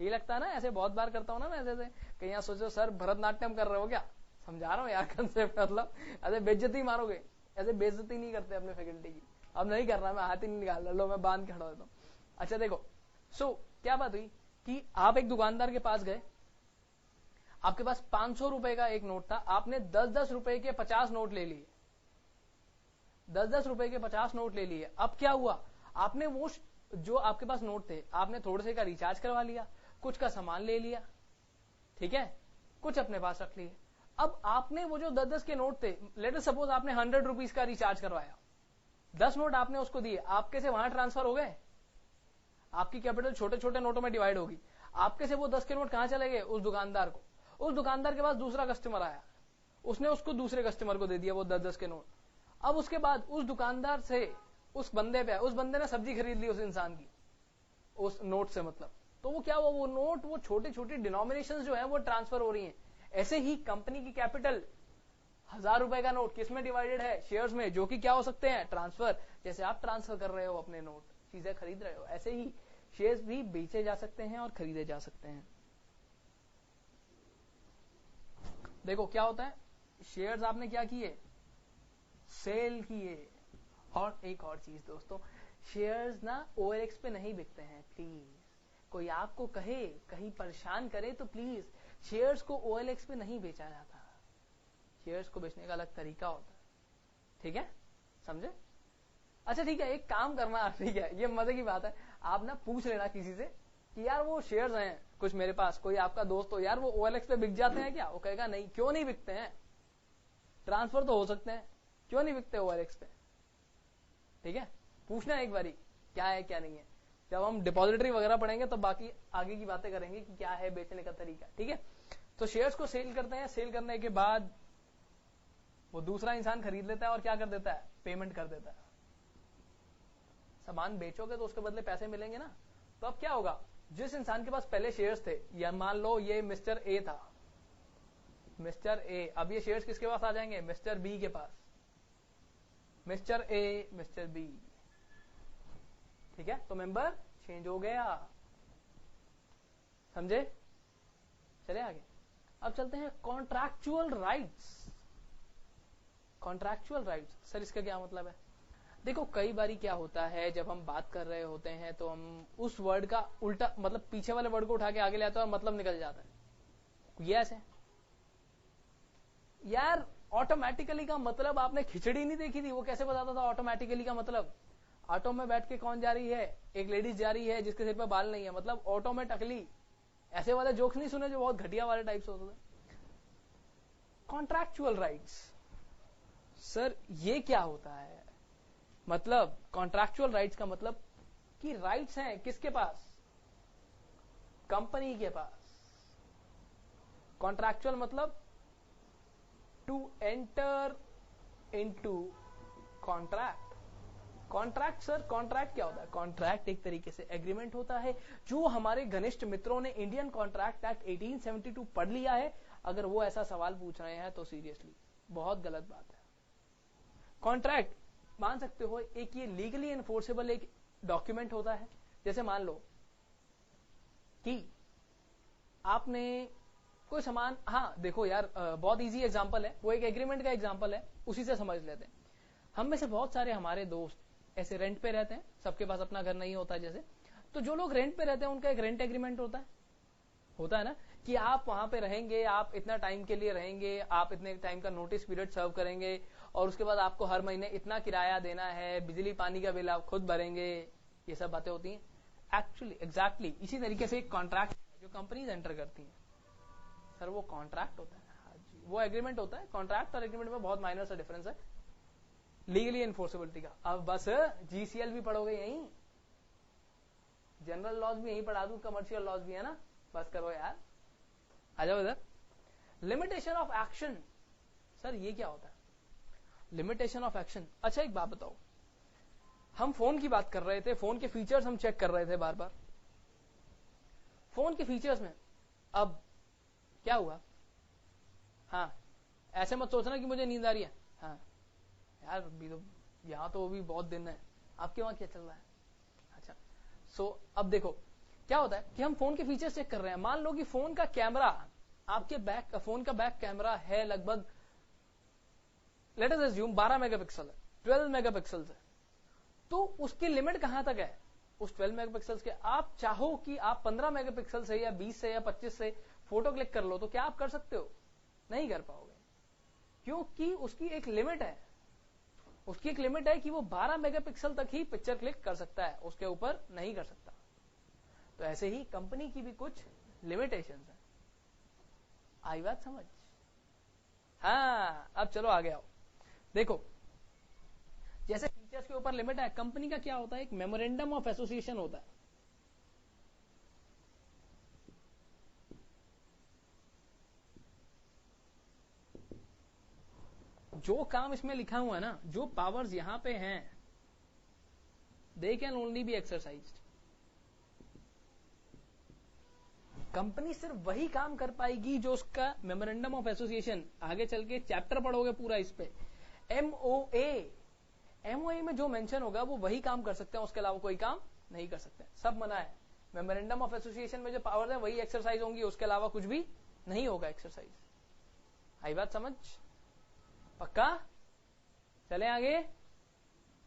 ये लगता है ना, ऐसे बहुत बार करता हूं ना मैं, ऐसे ऐसे कहीं यहाँ सोचो सर भरतनाट्यम कर रहे हो क्या, समझा रहा हूँ यार कंसेप्ट, मतलब ऐसे बेइज्जती मारोगे, ऐसे बेइज्जती नहीं करते अपने फैकल्टी की। अब नहीं कर रहा मैं, हाथ ही नहीं निकाल रहा, लो मैं बांध के खड़ा होता हूँ। अच्छा देखो, सो क्या बात हुई कि आप एक दुकानदार के पास गए, आपके पास 500 रुपए का एक नोट था, आपने 10-10 रुपए के 50 नोट ले लिए, 10-10 रुपए के 50 नोट ले लिए। अब क्या हुआ, आपने वो जो आपके पास नोट थे, आपने थोड़े से का रिचार्ज करवा लिया, कुछ का सामान ले लिया, ठीक है, कुछ अपने पास रख लिए। अब आपने वो जो 10-10 के नोट थे, लेट अस सपोज आपने 100 रुपीज का रिचार्ज करवाया, 10 नोट आपने उसको दिए, आपके से वहां ट्रांसफर हो गए, आपकी कैपिटल छोटे छोटे नोटों में डिवाइड होगी, आपके से वो 10 के नोट कहां चले गए, उस दुकानदार को। उस दुकानदार के पास दूसरा कस्टमर आया, उसने उसको दूसरे कस्टमर को दे दिया वो 10-10 के नोट। अब उसके बाद उस दुकानदार से उस बंदे पे, उस बंदे ने सब्जी खरीद ली उस इंसान की, उस नोट से, मतलब तो वो क्या हुआ, वो नोट, वो छोटी छोटी डिनोमिनेशंस जो है वो ट्रांसफर हो रही हैं। ऐसे ही कंपनी की कैपिटल, 1,000 रुपए का नोट किस में डिवाइडेड है, शेयर्स में, जो कि क्या हो सकते हैं, ट्रांसफर। जैसे आप ट्रांसफर कर रहे हो अपने नोट, चीजें खरीद रहे हो, ऐसे ही शेयर्स भी बेचे जा सकते हैं और खरीदे जा सकते हैं। देखो क्या होता है, शेयर्स आपने क्या किए, सेल किए। और एक और चीज दोस्तों, शेयर्स ना OLX पे नहीं बिकते हैं, प्लीज। कोई आपको कहे, कहीं परेशान करे तो प्लीज, शेयर्स को OLX पे नहीं बेचा जाता, शेयर्स को बेचने का अलग तरीका होता है, ठीक है, समझे? अच्छा ठीक है, एक काम करना, ठीक है, ये मजे की बात है, आप ना पूछ लेना किसी से कि यार वो शेयर्स हैं कुछ मेरे पास, कोई आपका दोस्त हो, यार वो OLX पे बिक जाते हैं क्या? वो कहेगा नहीं। क्यों नहीं बिकते हैं? ट्रांसफर तो हो सकते हैं, क्यों नहीं बिकते OLX पे? ठीक है, पूछना एक बारी क्या है क्या नहीं है। जब हम डिपॉजिटरी वगैरह पढ़ेंगे तो बाकी आगे की बातें करेंगे कि क्या है बेचने का तरीका, ठीक है। तो शेयर्स को सेल करते हैं, सेल करने के बाद वो दूसरा इंसान खरीद लेता है और क्या कर देता है, पेमेंट कर देता है। सामान बेचोगे तो उसके बदले पैसे मिलेंगे ना। तो अब क्या होगा, जिस इंसान के पास पहले शेयर्स थे, या मान लो ये मिस्टर ए था, मिस्टर ए, अब ये शेयर्स किसके पास आ जाएंगे, मिस्टर बी के पास, मिस्टर ए, मिस्टर बी, ठीक है। तो मेंबर चेंज हो गया, समझे? चले आगे। अब चलते हैं contractual rights. Contractual rights, sir इसका क्या मतलब है? देखो कई बारी क्या होता है, जब हम बात कर रहे होते हैं तो हम उस वर्ड का उल्टा, मतलब पीछे वाले वर्ड को उठा के आगे ले आते हैं और मतलब निकल जाता है। ये ऐसे यार, ऑटोमेटिकली का मतलब आपने खिचड़ी नहीं देखी थी, वो कैसे बताता था ऑटोमेटिकली का मतलब? ऑटो में बैठ के कौन जा रही है, एक लेडीज जा रही है जिसके सिर पे बाल नहीं है, मतलब ऑटो में टकली। ऐसे वाले जोक्स नहीं सुने जो बहुत घटिया वाले टाइप्स होते थे। कॉन्ट्रैक्चुअल राइट्स, सर ये क्या होता है? मतलब कॉन्ट्रैक्चुअल राइट्स का मतलब कि राइट्स हैं किसके पास, कंपनी के पास। कॉन्ट्रैक्चुअल मतलब to enter into contract. Contract, sir contract क्या होता है? कॉन्ट्रैक्ट एक तरीके से एग्रीमेंट होता है, जो हमारे घनिष्ठ मित्रों ने इंडियन कॉन्ट्रैक्ट एक्ट 1872 पढ़ लिया है। अगर वो ऐसा सवाल पूछ रहे हैं तो सीरियसली बहुत गलत बात है। कॉन्ट्रैक्ट मान सकते हो एक ये लीगली एनफोर्सेबल एक डॉक्यूमेंट होता है। जैसे मान लो कि आपने कोई सामान, हाँ देखो यार बहुत इजी एग्जांपल है, वो एक एग्रीमेंट का एग्जांपल है, उसी से समझ लेते हैं। हम में से बहुत सारे हमारे दोस्त ऐसे रेंट पे रहते हैं, सबके पास अपना घर नहीं होता जैसे, तो जो लोग रेंट पे रहते हैं उनका एक रेंट एग्रीमेंट होता है ना, कि आप वहां पे रहेंगे, आप इतना टाइम के लिए रहेंगे, आप इतने टाइम का नोटिस पीरियड सर्व करेंगे, और उसके बाद आपको हर महीने इतना किराया देना है, बिजली पानी का बिल आप खुद भरेंगे, ये सब बातें होती हैं। एक्चुअली एग्जैक्टली इसी तरीके से एक कॉन्ट्रैक्ट जो कंपनीज एंटर करती हैं सर, वो कॉन्ट्रैक्ट होता है। हाँ जी, वो एग्रीमेंट होता है। कॉन्ट्रैक्ट और एग्रीमेंट में बहुत माइनर सा डिफरेंस है लीगली एनफोर्सेबिलिटी का। अब बस जीसीएल भी पढ़ोगे यहीं, जनरल लॉज भी यहीं पढ़ा दूं, कमर्शियल लॉज भी है ना, बस करो यार, आ जाओ इधर। लिमिटेशन ऑफ एक्शन, सर ये क्या होता है लिमिटेशन ऑफ एक्शन? अच्छा एक बात बताओ, हम फोन की बात कर रहे थे, फोन के फीचर्स हम चेक कर रहे थे बार बार, फोन के फीचर्स में अब क्या हुआ? हाँ, ऐसे मत सोचना कि मुझे नींद आ रही है। हाँ यार, अभी तो यहां तो भी बहुत दिन है, आपके वहां क्या चल रहा है? अच्छा, अब देखो क्या होता है कि हम फोन के फीचर्स चेक कर रहे हैं। मान लो कि फोन का कैमरा, आपके फोन का बैक कैमरा है लगभग, लेट अस अज्यूम 12 मेगापिक्सल है, 12 मेगापिक्सल है, तो उसकी लिमिट कहां तक है? उस 12 मेगापिक्सल के आप चाहो कि आप 15 मेगापिक्सल से या 20 से या 25 से फोटो क्लिक कर लो, तो क्या आप कर सकते हो? नहीं कर पाओगे, क्योंकि उसकी एक लिमिट है। उसकी एक लिमिट है कि वो 12 मेगापिक्सल तक ही पिक्चर क्लिक कर सकता है, उसके ऊपर नहीं कर सकता। तो ऐसे ही कंपनी की भी कुछ लिमिटेशंस है। आई बात समझ? हाँ, अब चलो आगे आओ। देखो, जैसे फीचर्स के ऊपर लिमिट है, कंपनी का क्या होता है? एक मेमोरेंडम ऑफ एसोसिएशन होता है। जो काम इसमें लिखा हुआ है ना, जो पावर्स यहां पे हैं, they can only B exercised. Company सिर्फ वही काम कर पाएगी जो उसका मेमोरेंडम ऑफ एसोसिएशन, आगे चल के चैप्टर पढ़ोगे पूरा इस पे, एमओए में जो मेंशन होगा वो वही काम कर सकते हैं, उसके अलावा कोई काम नहीं कर सकते। सब मना है। मेमोरेंडम ऑफ एसोसिएशन में जो पावर है वही एक्सरसाइज होंगी, उसके अलावा कुछ भी नहीं होगा एक्सरसाइज। आई बात समझ? पक्का? चले आगे।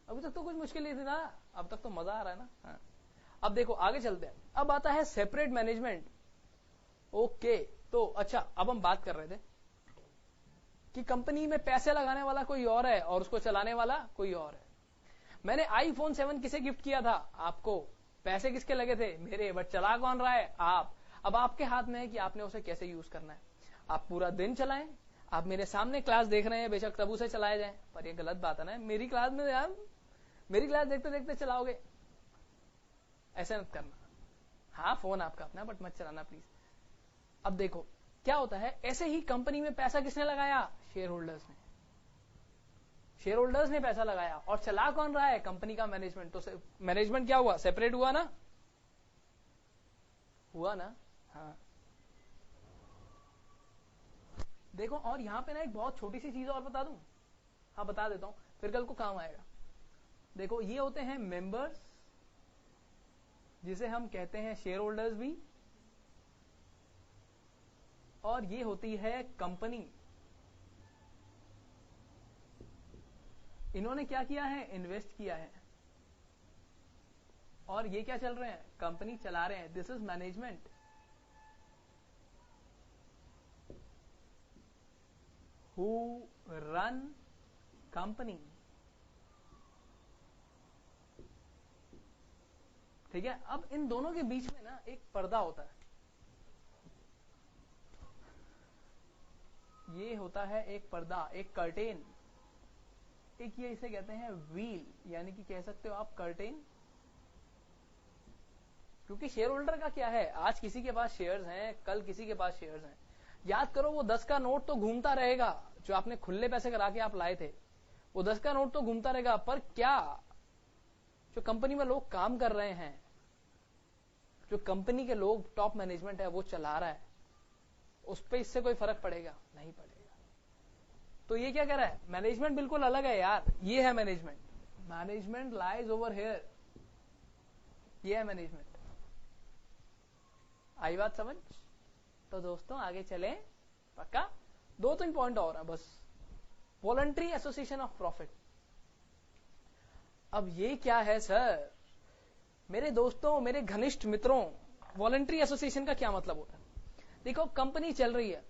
अभी तक तो कुछ मुश्किल नहीं थी ना, अब तक तो मजा आ रहा है ना। हाँ। अब देखो आगे चलते हैं। अब आता है सेपरेट मैनेजमेंट। ओके, तो अच्छा, अब हम बात कर रहे थे कि कंपनी में पैसे लगाने वाला कोई और है और उसको चलाने वाला कोई और है। मैंने आईफोन 7 किसे गिफ्ट किया था? आपको। पैसे किसके लगे थे? मेरे। बट चला कौन रहा है? आप। अब आपके हाथ में है कि आपने उसे कैसे यूज करना है। आप पूरा दिन चलाएं, आप मेरे सामने क्लास देख रहे हैं, बेशक तब उसे चलाए जाए, पर ये गलत बात है ना। मेरी क्लास में यार, मेरी क्लास देखते देखते चलाओगे, ऐसा मत करना। हाँ, फोन आपका अपना, बट मत चलाना प्लीज। अब देखो क्या होता है, ऐसे ही कंपनी में पैसा किसने लगाया? शेयर होल्डर्स ने। शेयर होल्डर्स ने पैसा लगाया, और चला कौन रहा है? कंपनी का मैनेजमेंट। तो मैनेजमेंट क्या हुआ? सेपरेट हुआ ना? हुआ ना? हाँ। देखो, और यहां पे ना एक बहुत छोटी सी चीज और बता दूं। हाँ, बता देता हूं, फिर कल को काम आएगा। देखो, ये होते हैं मेंबर्स, जिसे हम कहते हैं शेयर होल्डर्स भी, और ये होती है कंपनी। इन्होंने क्या किया है? इन्वेस्ट किया है, और ये क्या चल रहे हैं? कंपनी चला रहे हैं। This is management. Who run company. ठीक है। अब इन दोनों के बीच में ना एक पर्दा होता है, ये होता है एक पर्दा, एक कर्टेन। एक ये इसे कहते हैं व्हील, यानी कि कह सकते हो आप कर्टेन। क्योंकि शेयर होल्डर का क्या है, आज किसी के पास शेयर्स हैं, कल किसी के पास शेयर्स हैं। याद करो, वो 10 का नोट तो घूमता रहेगा, जो आपने खुले पैसे करा के आप लाए थे, वो 10 का नोट तो घूमता रहेगा, पर क्या जो कंपनी में लोग काम कर रहे हैं, जो कंपनी के लोग, टॉप मैनेजमेंट है, वो चला रहा है, उस पर इससे कोई फर्क पड़ेगा? नहीं पड़ेगा। तो ये क्या कह रहा है? मैनेजमेंट बिल्कुल अलग है यार। ये है management. Management lies over here. ये है मैनेजमेंट। आई बात समझ? तो दोस्तों आगे चले। पक्का? 2-3 पॉइंट और है बस। Voluntary association of profit. अब ये क्या है सर? मेरे दोस्तों, मेरे घनिष्ठ मित्रों, वॉलंटरी एसोसिएशन का क्या मतलब होता है? देखो, कंपनी चल रही है,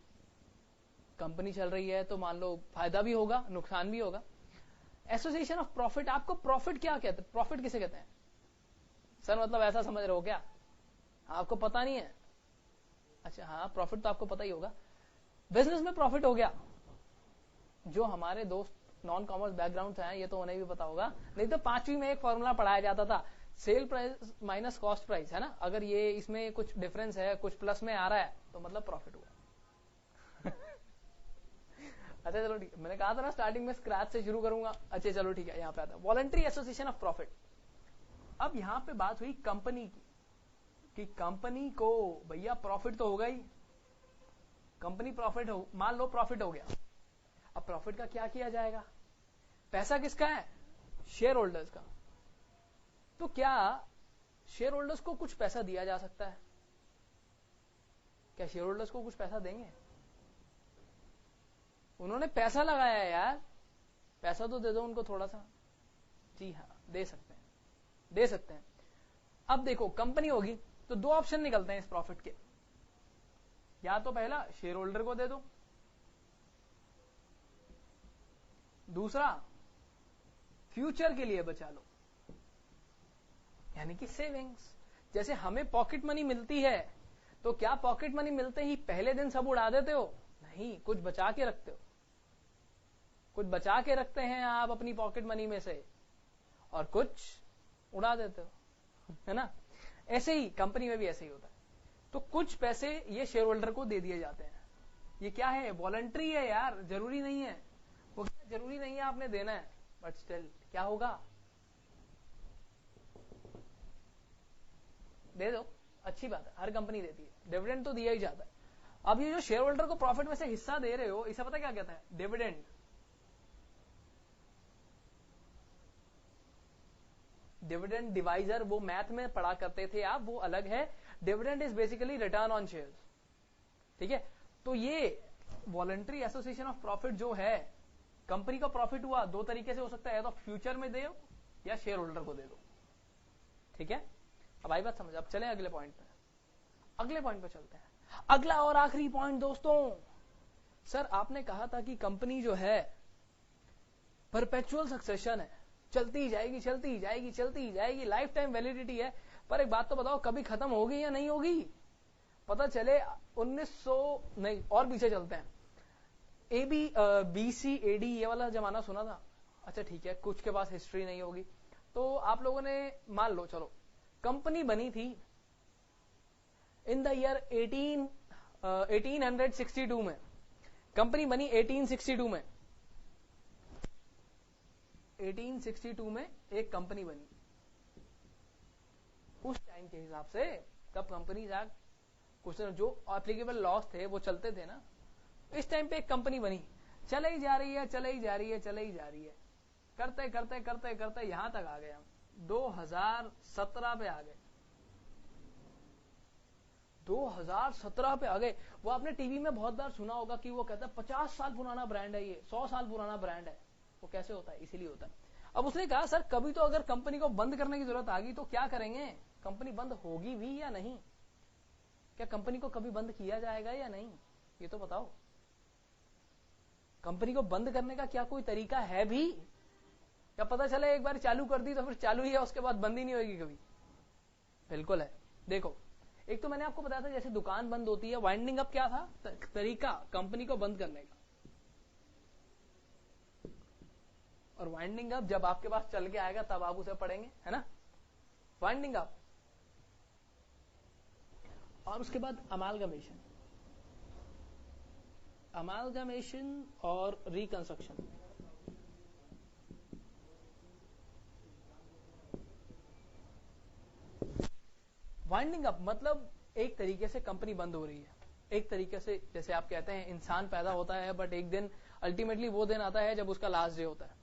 कंपनी चल रही है तो मान लो फायदा भी होगा, नुकसान भी होगा। एसोसिएशन ऑफ प्रॉफिट, आपको प्रॉफिट क्या कहते हैं? प्रॉफिट किसे कहते हैं? सर मतलब ऐसा समझ रहे हो क्या, आपको पता नहीं है? अच्छा हाँ, प्रॉफिट तो आपको पता ही होगा। बिजनेस में प्रॉफिट हो गया। जो हमारे दोस्त नॉन कॉमर्स बैकग्राउंड से हैं ये तो उन्हें भी पता होगा, नहीं तो 5वीं में एक फॉर्मूला पढ़ाया जाता था, sale price minus cost price, है ना। अगर ये इसमें कुछ डिफरेंस है, कुछ प्लस में आ रहा है तो मतलब प्रॉफिट हुआ। अच्छा चलो ठीक है, मैंने कहा था ना स्टार्टिंग में स्क्रैच से शुरू करूंगा। अच्छा चलो ठीक है, यहाँ पे आता है वॉलंटरी एसोसिएशन ऑफ प्रॉफिट। अब यहाँ पे बात हुई कंपनी की, कि कंपनी को भैया प्रॉफिट तो होगा ही, कंपनी प्रॉफिट हो, मान लो प्रॉफिट हो गया। अब प्रॉफिट का क्या किया जाएगा? पैसा किसका है? शेयर होल्डर्स का। तो क्या शेयर होल्डर्स को कुछ पैसा दिया जा सकता है? क्या शेयर होल्डर्स को कुछ पैसा देंगे? उन्होंने पैसा लगाया है यार, पैसा तो दे दो उनको थोड़ा सा। जी हाँ, दे सकते हैं, दे सकते हैं। अब देखो कंपनी होगी तो दो ऑप्शन निकलते हैं इस प्रॉफिट के, या तो पहला शेयर होल्डर को दे दो, दूसरा फ्यूचर के लिए बचा लो, यानी कि सेविंग्स। जैसे हमें पॉकेट मनी मिलती है, तो क्या पॉकेट मनी मिलते ही पहले दिन सब उड़ा देते हो? नहीं, कुछ बचा के रखते हो, कुछ बचा के रखते हैं आप अपनी पॉकेट मनी में से, और कुछ उड़ा देते हो, है ना। ऐसे ही कंपनी में भी ऐसे ही होता है। तो कुछ पैसे ये शेयर होल्डर को दे दिए जाते हैं। ये क्या है? वॉलंटरी है यार, जरूरी नहीं है, वो जरूरी नहीं है आपने देना है, बट स्टिल क्या होगा, दे दो, अच्छी बात है, हर कंपनी देती है, डिविडेंड तो दिया ही जाता है। अब ये जो शेयर होल्डर को प्रॉफिट में से हिस्सा दे रहे हो, इसे पता क्या कहता है? डिविडेंड। डिविडेंड डिवाइजर वो मैथ में पढ़ा करते थे आप, वो अलग है। Dividend is basically return on shares, ठीक है। तो ये वॉलंटरी एसोसिएशन ऑफ प्रॉफिट जो है, कंपनी का प्रॉफिट हुआ दो तरीके से हो सकता है, तो फ्यूचर में दे या शेयर होल्डर को दे दो, ठीक है। अब आई बात समझ। अब चलें अगले पॉइंट पे, अगले पॉइंट पे चलते हैं। अगला और आखिरी पॉइंट दोस्तों, सर आपने कहा था कि कंपनी जो है परपेचुअल सक्सेशन है, चलती जाएगी चलती जाएगी चलती जाएगी, लाइफ टाइम वैलिडिटी है। पर एक बात तो बताओ, कभी खत्म होगी या नहीं होगी? पता चले 1900 नहीं और पीछे चलते हैं, BC AD ये वाला जमाना सुना था। अच्छा ठीक है, कुछ के पास हिस्ट्री नहीं होगी, तो आप लोगों ने मान लो, चलो कंपनी बनी थी इन द ईयर 1862 में, कंपनी बनी 1862 में, 1862 में एक कंपनी बनी। उस टाइम के हिसाब से तब कंपनीज एक्ट कुछ जो एप्लीकेबल लॉस थे वो चलते थे ना, इस टाइम पे एक कंपनी बनी, चले ही जा रही है चले ही जा रही है चले ही जा रही है, करते करते करते करते यहां तक आ गए हम 2017 पे आ गए, 2017 पे आ गए। वो आपने टीवी में बहुत बार सुना होगा कि वो कहता है 50 साल पुराना ब्रांड है, ये 100 साल पुराना ब्रांड है। वो कैसे होता है? इसीलिए होता है। अब उसने कहा सर कभी तो अगर कंपनी को बंद करने की जरूरत आ गई तो क्या करेंगे? कंपनी बंद होगी भी या नहीं? क्या कंपनी को कभी बंद किया जाएगा या नहीं? ये तो बताओ। कंपनी को बंद करने का क्या कोई तरीका है भी, या पता चले एक बार चालू कर दी तो फिर चालू ही है, उसके बाद बंद ही नहीं होगी कभी? बिल्कुल है। देखो, एक तो मैंने आपको बताया था जैसे दुकान बंद होती है, वाइंडिंग अप क्या था? तरीका कंपनी को बंद करने का। और वाइंडिंग अप जब आपके पास चल के आएगा तब आप उसे पढ़ेंगे, है ना। वाइंडिंग अप, और उसके बाद अमालगमेशन, अमालगमेशन और रिकंस्ट्रक्शन। वाइंडिंग अप मतलब एक तरीके से कंपनी बंद हो रही है, एक तरीके से जैसे आप कहते हैं इंसान पैदा होता है बट एक दिन अल्टीमेटली वो दिन आता है जब उसका लास्ट डे होता है,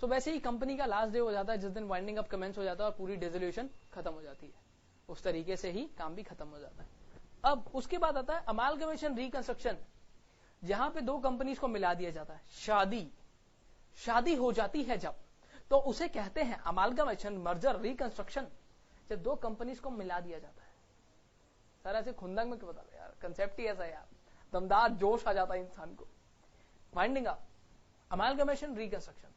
तो वैसे ही कंपनी का लास्ट डे हो जाता है जिस दिन वाइंडिंग अप कमेंस हो जाता है और पूरी डिसोल्यूशन खत्म हो जाती है। उस तरीके से ही काम भी खत्म हो जाता है। अब उसके बाद आता है अमालगमेशन रिकंस्ट्रक्शन, जहां पे दो कंपनीज को मिला दिया जाता है। शादी हो जाती है जब, तो उसे कहते हैं अमालगमेशन, मर्जर, रिकंस्ट्रक्शन। जब दो कंपनीज को मिला दिया जाता है, सर ऐसे खुंदक में क्यों बता रहे यार, कंसेप्ट ही ऐसा है यार, दमदार जोश आ जाता है इंसान को। वाइंडिंग अप, अमालगमेशन, रिकंस्ट्रक्शन,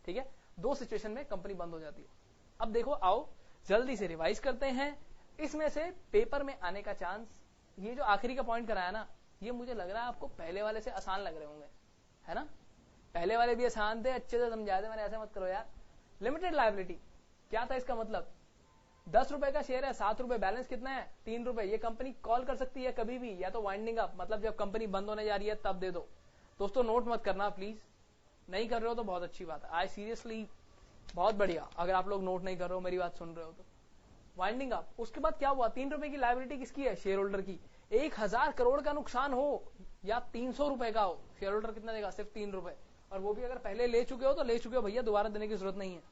ठीक है। दो सिचुएशन में कंपनी बंद हो जाती है। अब देखो आओ, जल्दी से रिवाइज करते हैं। इसमें से पेपर में आने का चांस, ये जो आखिरी का पॉइंट कराया ना, ये मुझे लग रहा है आपको पहले वाले से आसान लग रहे होंगे, है ना? पहले वाले भी आसान थे, अच्छे से समझाए थे मैंने, ऐसे मत करो यार। लिमिटेड लायबिलिटी क्या था इसका मतलब? 10 रुपए का शेयर है, 7 रुपए, बैलेंस कितना है? 3 रुपए। ये कंपनी कॉल कर सकती है कभी भी, या तो वाइंडिंग अप, मतलब जब कंपनी बंद होने जा रही है तब दे दो। दोस्तों नोट मत करना प्लीज, नहीं कर रहे हो तो बहुत अच्छी बात है, आई सीरियसली बहुत बढ़िया। अगर आप लोग नोट नहीं कर रहे हो, मेरी बात सुन रहे हो तो वाइंडिंग अप। उसके बाद क्या हुआ? 3 रुपए की लायबिलिटी किसकी है? शेयर होल्डर की। 1000 करोड़ का नुकसान हो या 300 रुपए का हो, शेयर होल्डर कितना देगा? सिर्फ 3 रुपए, और वो भी अगर पहले ले चुके हो तो ले चुके हो भैया, दोबारा देने की जरूरत नहीं है।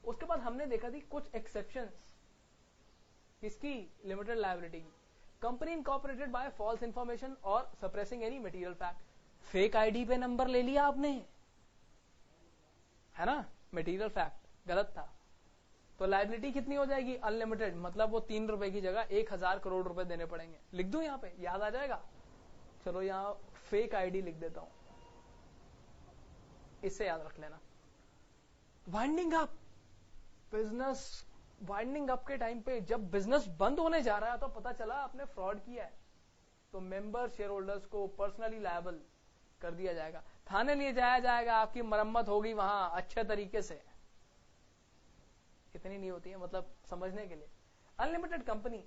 उसके बाद हमने देखा थी कुछ एक्सेप्शंस किसकी? लिमिटेड लायबिलिटी की। Company incorporated by false information और suppressing any material fact. Fake ID पे नंबर ले लिया आपने, है ना? मटेरियल फैक्ट गलत था, तो लायबिलिटी कितनी हो जाएगी? अनलिमिटेड। मतलब वो 3 रुपए की जगह 1000 करोड़ रुपए देने पड़ेंगे। लिख दूं यहाँ पे, याद आ जाएगा? चलो यहाँ फेक आईडी लिख देता हूं, इससे याद रख लेना। Winding up, business winding up के टाइम पे जब बिजनेस बंद होने जा रहा है तो पता चला आपने फ्रॉड किया है, तो मेंबर शेयर होल्डर्स को पर्सनली लायबल कर दिया जाएगा, थाने लिए जाया जाएगा, आपकी मरम्मत होगी वहां अच्छे तरीके से। इतनी नहीं होती है, मतलब समझने के लिए। अनलिमिटेड कंपनी,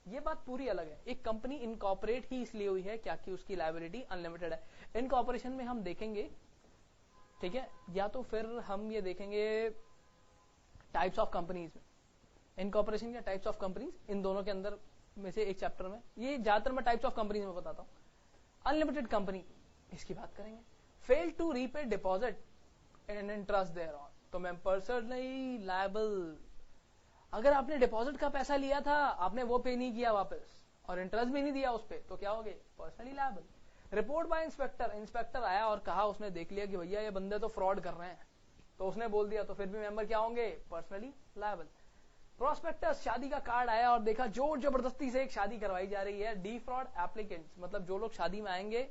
ये बात पूरी अलग है। एक कंपनी इनकॉर्पोरेट ही इसलिए हुई है क्या कि उसकी लायबिलिटी अनलिमिटेड है। इनकॉर्पोरेशन में हम देखेंगे, ठीक है, या तो फिर हम ये देखेंगे टाइप्स ऑफ कंपनीज में, इनकॉर्पोरेशन या टाइप्स ऑफ कंपनीज, इन दोनों के अंदर में से एक चैप्टर में, ये ज्यादातर मैं टाइप्स ऑफ कंपनीज में बताता हूं। अनलिमिटेड कंपनी, इसकी बात करेंगे। Fail to repay deposit and interest thereon, तो मैं पर्सनली लायबल। अगर आपने डिपॉजिट का पैसा लिया था, आपने वो पे नहीं किया वापस, और इंटरेस्ट भी नहीं दिया उस पे, तो क्या हो गए? Personally liable. Report by inspector, inspector आया और कहा, उसने देख लिया कि भैया ये बंदे तो फ्रॉड कर रहे हैं, तो उसने बोल दिया, तो फिर भी मेंबर क्या होंगे? Personally liable. प्रोस्पेक्टस, शादी का कार्ड आया और देखा जोर जबरदस्ती से एक शादी करवाई जा रही है, डी फ्रॉड एप्लीकेंट्स, मतलब जो लोग शादी में आएंगे।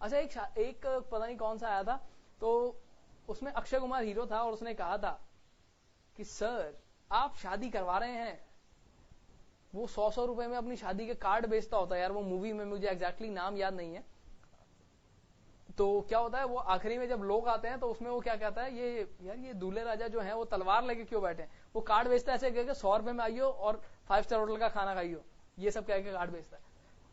अच्छा, एक पता नहीं कौन सा आया था, तो उसमें अक्षय कुमार हीरो था और उसने कहा था कि सर आप शादी करवा रहे हैं, वो 100 रुपए में अपनी शादी के कार्ड बेचता होता है यार, वो मूवी में मुझे एग्जैक्टली नाम याद नहीं है। तो क्या होता है, वो आखिरी में जब लोग आते हैं तो उसमें वो क्या कहता है, ये यार ये दूल्हे राजा जो है वो तलवार लेके क्यों बैठे हैं? वो कार्ड बेचता है ऐसे कह के 100 रुपए में आइयो और 5 स्टार होटल का खाना खाइयो, ये सब कह के कार्ड बेचता है।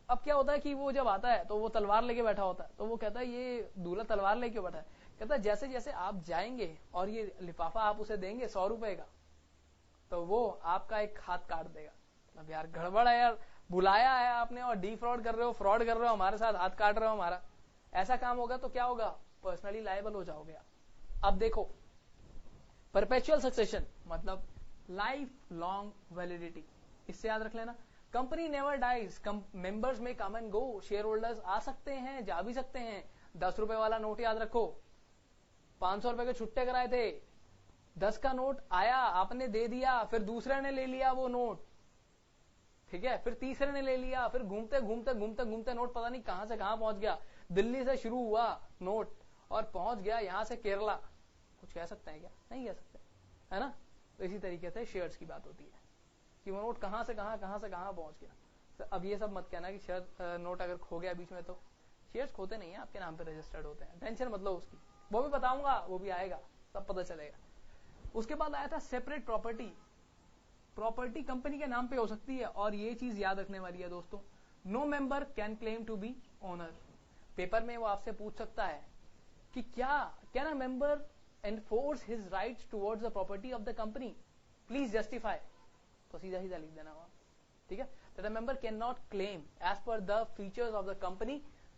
अब क्या होता है कि वो जब आता है तो वो तलवार लेके बैठा होता है, तो वो कहता है ये दूल्हा तलवार लेके क्यों बैठा है? कहता है जैसे जैसे आप जाएंगे और ये लिफाफा आप उसे देंगे 100 रुपए का, तो वो आपका एक हाथ काट देगा। मतलब यार गड़बड़ है यार, बुलाया है आपने और डी फ्रॉड कर रहे हो, फ्रॉड कर रहे हो, हमारे साथ हाथ काट रहे हो हमारा। ऐसा काम होगा तो क्या होगा? पर्सनली लायबल हो जाओगे आप। अब देखो, परपेचुअल सक्सेशन मतलब लाइफ लॉन्ग वैलिडिटी, इससे याद रख लेना। कंपनी नेवर डाइज, मेंबर्स में come and go, shareholders आ सकते हैं, जा भी सकते हैं। 10 रुपए वाला नोट याद रखो, 500 रुपए के छुट्टे कराए थे, 10 का नोट आया, आपने दे दिया, फिर दूसरे ने ले लिया वो नोट, ठीक है, फिर तीसरे ने ले लिया, फिर घूमते घूमते घूमते घूमते नोट पता नहीं कहां से कहां पहुंच गया। दिल्ली से शुरू हुआ नोट और पहुंच गया यहां से केरला। कुछ कह सकते हैं क्या? नहीं कह सकते, है ना? तो इसी तरीके से शेयर्स की बात होती है कि वो नोट कहां से कहां पहुंच गया। तो अब ये सब मत कहना कि शेयर नोट अगर खो गया बीच में, तो शेयर्स खोते नहीं है, आपके नाम पे रजिस्टर्ड होते हैं, टेंशन मत लो उसकी, वो भी बताऊंगा, वो भी आएगा, सब पता चलेगा। उसके बाद आया था सेपरेट प्रॉपर्टी। प्रॉपर्टी कंपनी के नाम पे हो सकती है, और ये चीज याद रखने वाली है दोस्तों, no member can claim to be owner. Paper में वो आपसे पूछ सकता है कि क्या can a member enforce his rights towards the property of the company, please justify, तो सीधा सीधा लिख देना वहां, ठीक है। That a member can not claim as per the features of the company,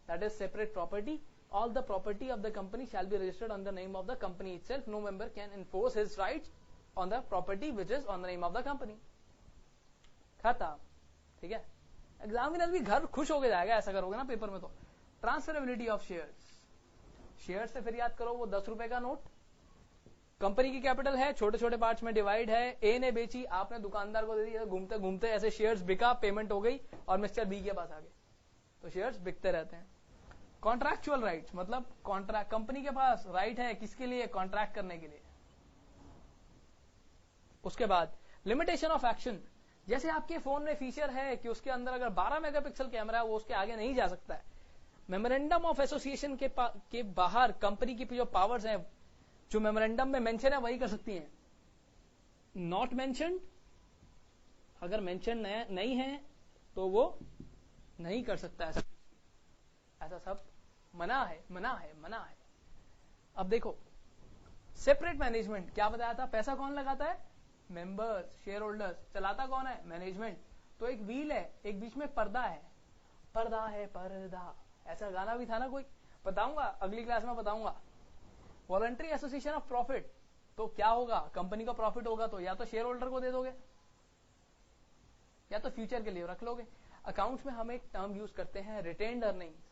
that is separate property, all the property of the company shall be registered on the name of the company itself. No member can enforce his rights on the property which is on the name of the company. खत्म, ठीक है। एग्जामिनर भी घर खुश होके जाएगा ऐसा करोगे ना पेपर में। तो ट्रांसफरेबिलिटी ऑफ शेयर्स, शेयर से फिर याद करो वो 10 रुपए का नोट, कंपनी की कैपिटल है, छोटे छोटे पार्ट्स में डिवाइड है, ए ने बेची, आपने दुकानदार को दे दी, घूमते घूमते ऐसे शेयर्स बिका, पेमेंट हो गई और मिस्टर बी के पास आ गए, तो शेयर्स बिकते रहते हैं। कॉन्ट्रैक्चुअल राइट्स मतलब कॉन्ट्रैक्ट, कंपनी के पास राइट है किसके लिए? कॉन्ट्रैक्ट करने के लिए। उसके बाद लिमिटेशन ऑफ एक्शन, जैसे आपके फोन में फीचर है कि उसके अंदर अगर 12 मेगापिक्सल कैमरा है वो उसके आगे नहीं जा सकता है। मेमोरेंडम ऑफ एसोसिएशन के बाहर कंपनी की जो पावर्स हैं, जो मेमोरेंडम में मेंशन है वही कर सकती हैं। नॉट मेंशन्ड, अगर मेंशन नहीं है तो वो नहीं कर सकता ऐसा सब मना है। अब देखो सेपरेट मैनेजमेंट, क्या बताया था, पैसा कौन लगाता है, मेंबर्स, शेयर होल्डर्स, चलाता कौन है, मैनेजमेंट। तो एक व्हील है, एक बीच में पर्दा है, पर्दा, ऐसा गाना भी था ना कोई, बताऊंगा अगली क्लास में बताऊंगा। वॉलंटरी एसोसिएशन ऑफ प्रॉफिट, तो क्या होगा, कंपनी का प्रॉफिट होगा तो या तो शेयर होल्डर को दे दोगे या तो फ्यूचर के लिए रख लोगे। अकाउंट्स में हम एक टर्म यूज करते हैं रिटेन्ड अर्निंग्स,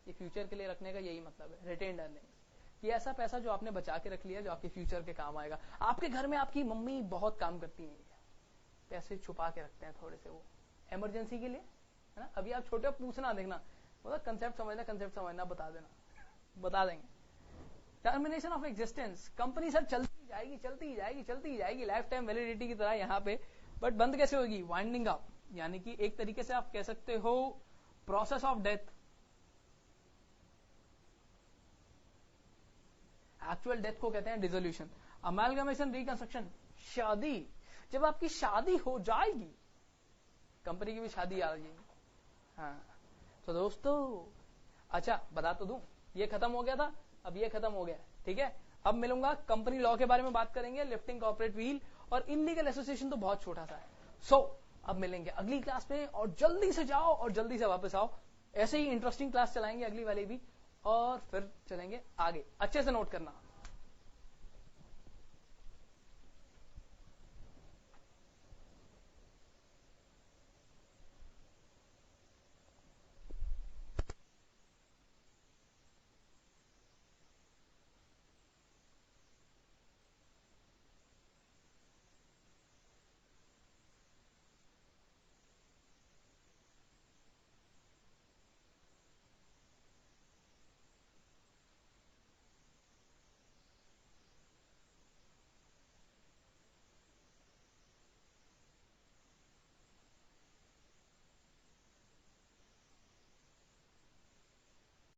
ये फ्यूचर के लिए रखने का यही मतलब है, रिटेन्ड अर्निंग्स, कि ऐसा पैसा जो आपने बचा के रख लिया जो आपके फ्यूचर के काम आएगा। आपके घर में आपकी मम्मी बहुत काम करती है, पैसे छुपा के रखते हैं थोड़े से, वो इमरजेंसी के लिए, है ना। अभी आप छोटे पूछना, देखना, मतलब कंसेप्ट समझना, बता देना, बता देंगे। Termination of existence, company sir चलती जाएगी लाइफ टाइम वैलिडिटी की तरह यहाँ पे, बट बंद कैसे होगी, वाइंडिंग अप, यानी कि एक तरीके से आप कह सकते हो process of death, actual death को कहते हैं डिसोल्यूशन। अमालगमेशन, रिकंस्ट्रक्शन, शादी, जब आपकी शादी हो जाएगी, कंपनी की भी शादी आ जाएगी। हाँ तो दोस्तों, अच्छा बता तो दूं, ये खत्म हो गया था, अब ये खत्म हो गया, ठीक है। अब मिलूंगा, कंपनी लॉ के बारे में बात करेंगे, लिफ्टिंग कॉर्पोरेट व्हील, और इनलीगल एसोसिएशन तो बहुत छोटा सा है। अब मिलेंगे अगली क्लास में, और जल्दी से जाओ और जल्दी से वापस आओ, ऐसे ही इंटरेस्टिंग क्लास चलाएंगे अगली वाली भी, और फिर चलेंगे आगे। अच्छे से नोट करना।